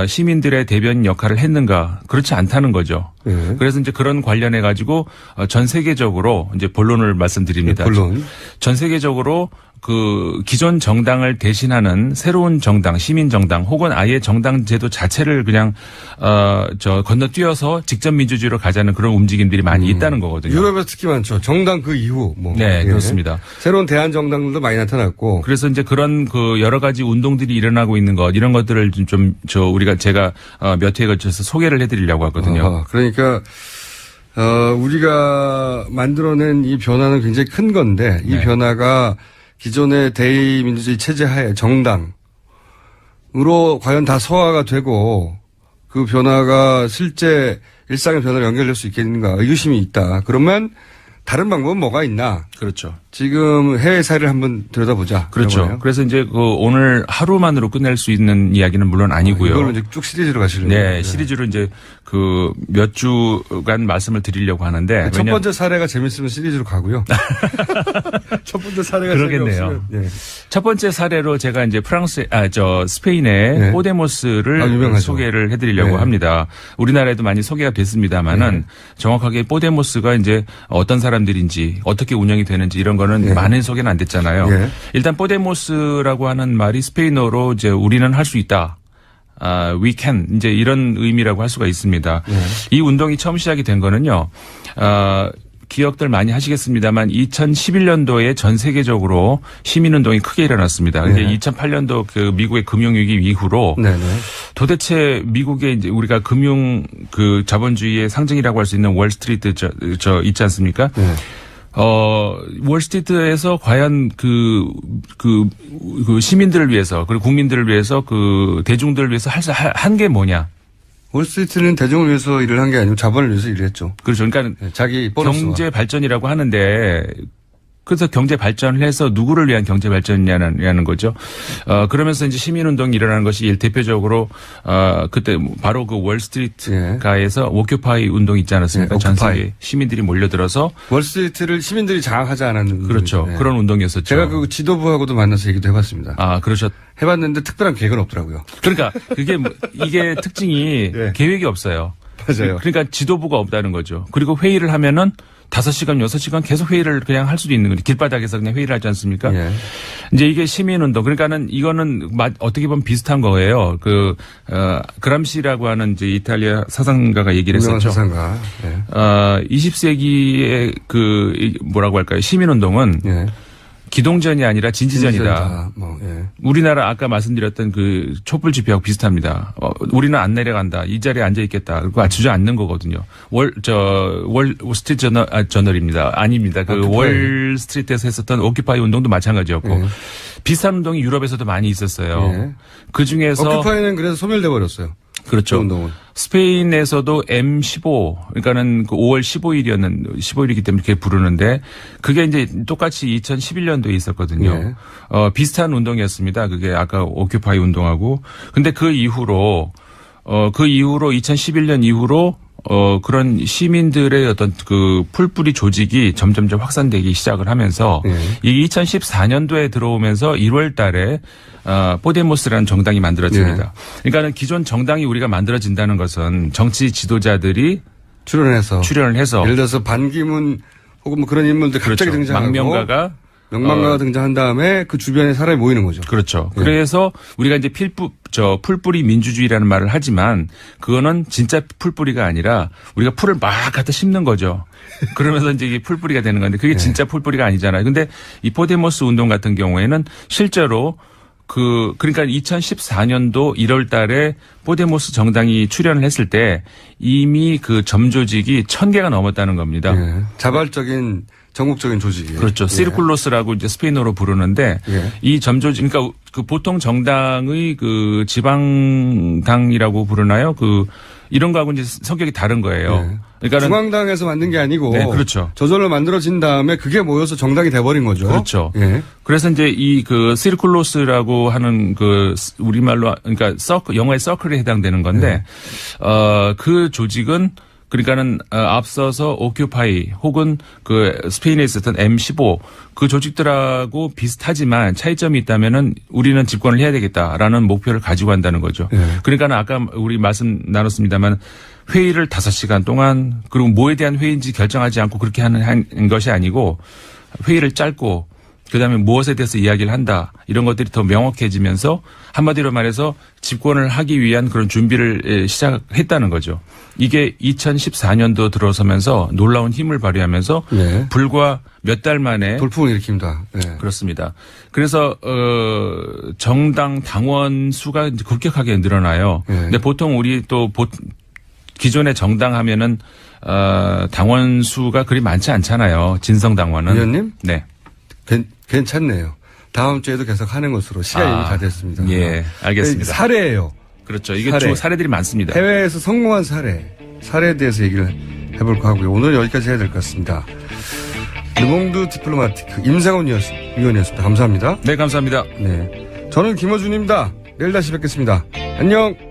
Speaker 8: 시민들의 대변인 역할을 했는가? 그렇지 않다는 거죠. 그래서 이제 그런 관련해 가지고 전 세계적으로 이제 본론을 말씀드립니다.
Speaker 1: 본론.
Speaker 8: 전 세계적으로 그 기존 정당을 대신하는 새로운 정당, 시민 정당 혹은 아예 정당 제도 자체를 그냥 건너뛰어서 직접 민주주의로 가자는 그런 움직임들이 많이 있다는 거거든요.
Speaker 1: 유럽에서 특히 많죠. 정당 그 이후 뭐.
Speaker 8: 네,
Speaker 1: 예.
Speaker 8: 그렇습니다.
Speaker 1: 새로운 대한 정당들도 많이 나타났고.
Speaker 8: 그래서 이제 그런 그 여러 가지 운동들이 일어나고 있는 것 이런 것들을 좀 제가 몇 회에 걸쳐서 소개를 해드리려고 하거든요.
Speaker 1: 그러니까 우리가 만들어낸 이 변화는 굉장히 큰 건데 이
Speaker 8: 네.
Speaker 1: 변화가 기존의 대의민주주의 체제 하에 정당으로 과연 다 소화가 되고 그 변화가 실제 일상의 변화로 연결될 수 있겠는가 의구심이 있다. 그러면 다른 방법은 뭐가 있나?
Speaker 8: 그렇죠.
Speaker 1: 지금 해외 사례를 한번 들여다보자.
Speaker 8: 그렇죠.
Speaker 1: 이거네요.
Speaker 8: 그래서 이제 오늘 하루만으로 끝낼 수 있는 이야기는 물론 아니고요.
Speaker 1: 이걸로 이제 쭉 시리즈로 가시려고.
Speaker 8: 네, 시리즈로 이제 그 몇 주간 말씀을 드리려고 하는데.
Speaker 1: 첫 번째 사례가 재밌으면 시리즈로 가고요. 첫 번째 사례가
Speaker 8: 그러겠네요.
Speaker 1: 재미없으면. 네.
Speaker 8: 첫 번째 사례로 제가 이제 스페인의
Speaker 1: 네.
Speaker 8: 포데모스를
Speaker 1: 유명하죠.
Speaker 8: 소개를 해드리려고
Speaker 1: 네.
Speaker 8: 합니다. 우리나라에도 많이 소개가 됐습니다만은 정확하게 포데모스가 이제 어떤 사람들인지 어떻게 운영이 되는지 이런 거는 많은 소개는 안 됐잖아요.
Speaker 1: 네.
Speaker 8: 일단 포데모스라고 하는 말이 스페인어로 이제 우리는 할 수 있다. we can 이제 이런 의미라고 할 수가 있습니다. 이 운동이 처음 시작이 된 거는요. 기억들 많이 하시겠습니다만 2011년도에 전 세계적으로 시민운동이 크게 일어났습니다. 근데 2008년도 그 미국의 금융위기 이후로 도대체 미국의 이제 우리가 금융 그 자본주의의 상징이라고 할 수 있는 월스트리트 저 있지 않습니까? 월스트리트에서 과연 그 시민들을 위해서 그리고 국민들을 위해서 그 대중들을 위해서 한 게 뭐냐?
Speaker 1: 월스트리트는 대중을 위해서 일을 한 게 아니고 자본을 위해서 일을 했죠.
Speaker 8: 그렇죠. 그러니까
Speaker 1: 자기 보너스와.
Speaker 8: 경제 발전이라고 하는데 그래서 경제 발전을 해서 누구를 위한 경제 발전이냐는 거죠. 그러면서 이제 시민운동이 일어나는 것이 대표적으로 그때 바로 그 월스트리트가에서 오큐파이 운동이 있지 않았습니까? 전 세계 시민들이 몰려들어서
Speaker 1: 월스트리트를 시민들이 장악하지 않았는.
Speaker 8: 그렇죠. 그런 운동이었었죠.
Speaker 1: 제가 그 지도부하고도 만나서 얘기도 해봤습니다. 해봤는데 특별한 계획은 없더라고요.
Speaker 8: 그러니까 이게 특징이 계획이 없어요.
Speaker 1: 맞아요.
Speaker 8: 그러니까 지도부가 없다는 거죠. 그리고 회의를 하면은 5시간, 6시간 계속 회의를 그냥 할 수도 있는 거죠. 길바닥에서 그냥 회의를 하지 않습니까? 이제 이게 시민운동. 그러니까는 이거는 어떻게 보면 비슷한 거예요. 그람시라고 하는 이제 이탈리아 사상가가 얘기를 했었죠.
Speaker 1: 사상가.
Speaker 8: 20세기의 뭐라고 할까요? 시민운동은 기동전이 아니라 진지전이다. 우리나라 아까 말씀드렸던 그 촛불 집회하고 비슷합니다. 우리는 안 내려간다. 이 자리에 앉아 있겠다. 그거 주저앉는 거거든요. 월스트리트 저널입니다. 아닙니다. 월스트리트에서 했었던 오큐파이 운동도 마찬가지였고 비슷한 운동이 유럽에서도 많이 있었어요. 그 중에서
Speaker 1: 오큐파이는 그래서 소멸돼 버렸어요.
Speaker 8: 그렇죠. 스페인에서도 M15, 그러니까는 5월 15일이기 때문에 이렇게 부르는데 그게 이제 똑같이 2011년도에 있었거든요. 비슷한 운동이었습니다. 그게 아까 오큐파이 운동하고. 근데 그 이후로 2011년 이후로 그런 시민들의 어떤 그 풀뿌리 조직이 점점점 확산되기 시작을 하면서 이게 2014년도에 들어오면서 1월 달에 포데모스라는 정당이 만들어집니다. 그러니까는 기존 정당이 우리가 만들어진다는 것은 정치 지도자들이 출연을 해서
Speaker 1: 예를 들어서 반기문 혹은 뭐 그런 인물들 갑자기 등장하고 명망가가 등장한 다음에 그 주변에 사람이 모이는 거죠.
Speaker 8: 그렇죠. 그래서 우리가 이제 풀뿌리 민주주의라는 말을 하지만 그거는 진짜 풀뿌리가 아니라 우리가 풀을 막 갖다 심는 거죠. 그러면서 이제 이게 풀뿌리가 되는 건데 그게 진짜 풀뿌리가 아니잖아요. 근데 이 포데모스 운동 같은 경우에는 실제로 그러니까 2014년도 1월 달에 포데모스 정당이 출연을 했을 때 이미 그 점조직이 1000개가 넘었다는 겁니다.
Speaker 1: 자발적인 전국적인 조직이에요.
Speaker 8: 그렇죠. 시르쿨로스라고 이제 스페인어로 부르는데 이 점조직, 그러니까 그 보통 정당의 그 지방당이라고 부르나요? 이런 거하고 이제 성격이 다른 거예요. 그러니까
Speaker 1: 중앙당에서 만든 게 아니고.
Speaker 8: 그렇죠.
Speaker 1: 저절로 만들어진 다음에 그게 모여서 정당이 돼버린 거죠.
Speaker 8: 그렇죠. 그래서 이제 이 시르쿨로스라고 하는 우리말로 그러니까 영어의 서클에 해당되는 건데 그 조직은 그러니까는 앞서서 오큐파이 혹은 스페인에 있었던 M15 그 조직들하고 비슷하지만 차이점이 있다면은 우리는 집권을 해야 되겠다라는 목표를 가지고 한다는 거죠. 그러니까는 아까 우리 말씀 나눴습니다만 회의를 5시간 동안 그리고 뭐에 대한 회의인지 결정하지 않고 그렇게 하는 것이 아니고 회의를 짧고 그다음에 무엇에 대해서 이야기를 한다. 이런 것들이 더 명확해지면서 한마디로 말해서 집권을 하기 위한 그런 준비를 시작했다는 거죠. 이게 2014년도 들어서면서 놀라운 힘을 발휘하면서
Speaker 1: 네.
Speaker 8: 불과 몇 달 만에
Speaker 1: 돌풍을 일으킵니다. 네.
Speaker 8: 그렇습니다. 그래서 정당 당원 수가 이제 급격하게 늘어나요.
Speaker 1: 네.
Speaker 8: 근데 보통 우리 또 기존의 정당 하면은 당원 수가 그리 많지 않잖아요. 진성 당원은.
Speaker 1: 위원님?
Speaker 8: 네.
Speaker 1: 괜찮네요. 다음 주에도 계속 하는 것으로 시간이 이미 다 됐습니다.
Speaker 8: 예, 알겠습니다.
Speaker 1: 사례예요.
Speaker 8: 그렇죠. 이게 주 사례들이 많습니다.
Speaker 1: 해외에서 성공한 사례에 대해서 얘기를 해볼까 하고요. 오늘 여기까지 해야 될 것 같습니다. 르몽드 디플로마티크 임상훈 위원이었습니다. 감사합니다.
Speaker 8: 네, 감사합니다.
Speaker 1: 네, 저는 김어준입니다. 내일 다시 뵙겠습니다. 안녕.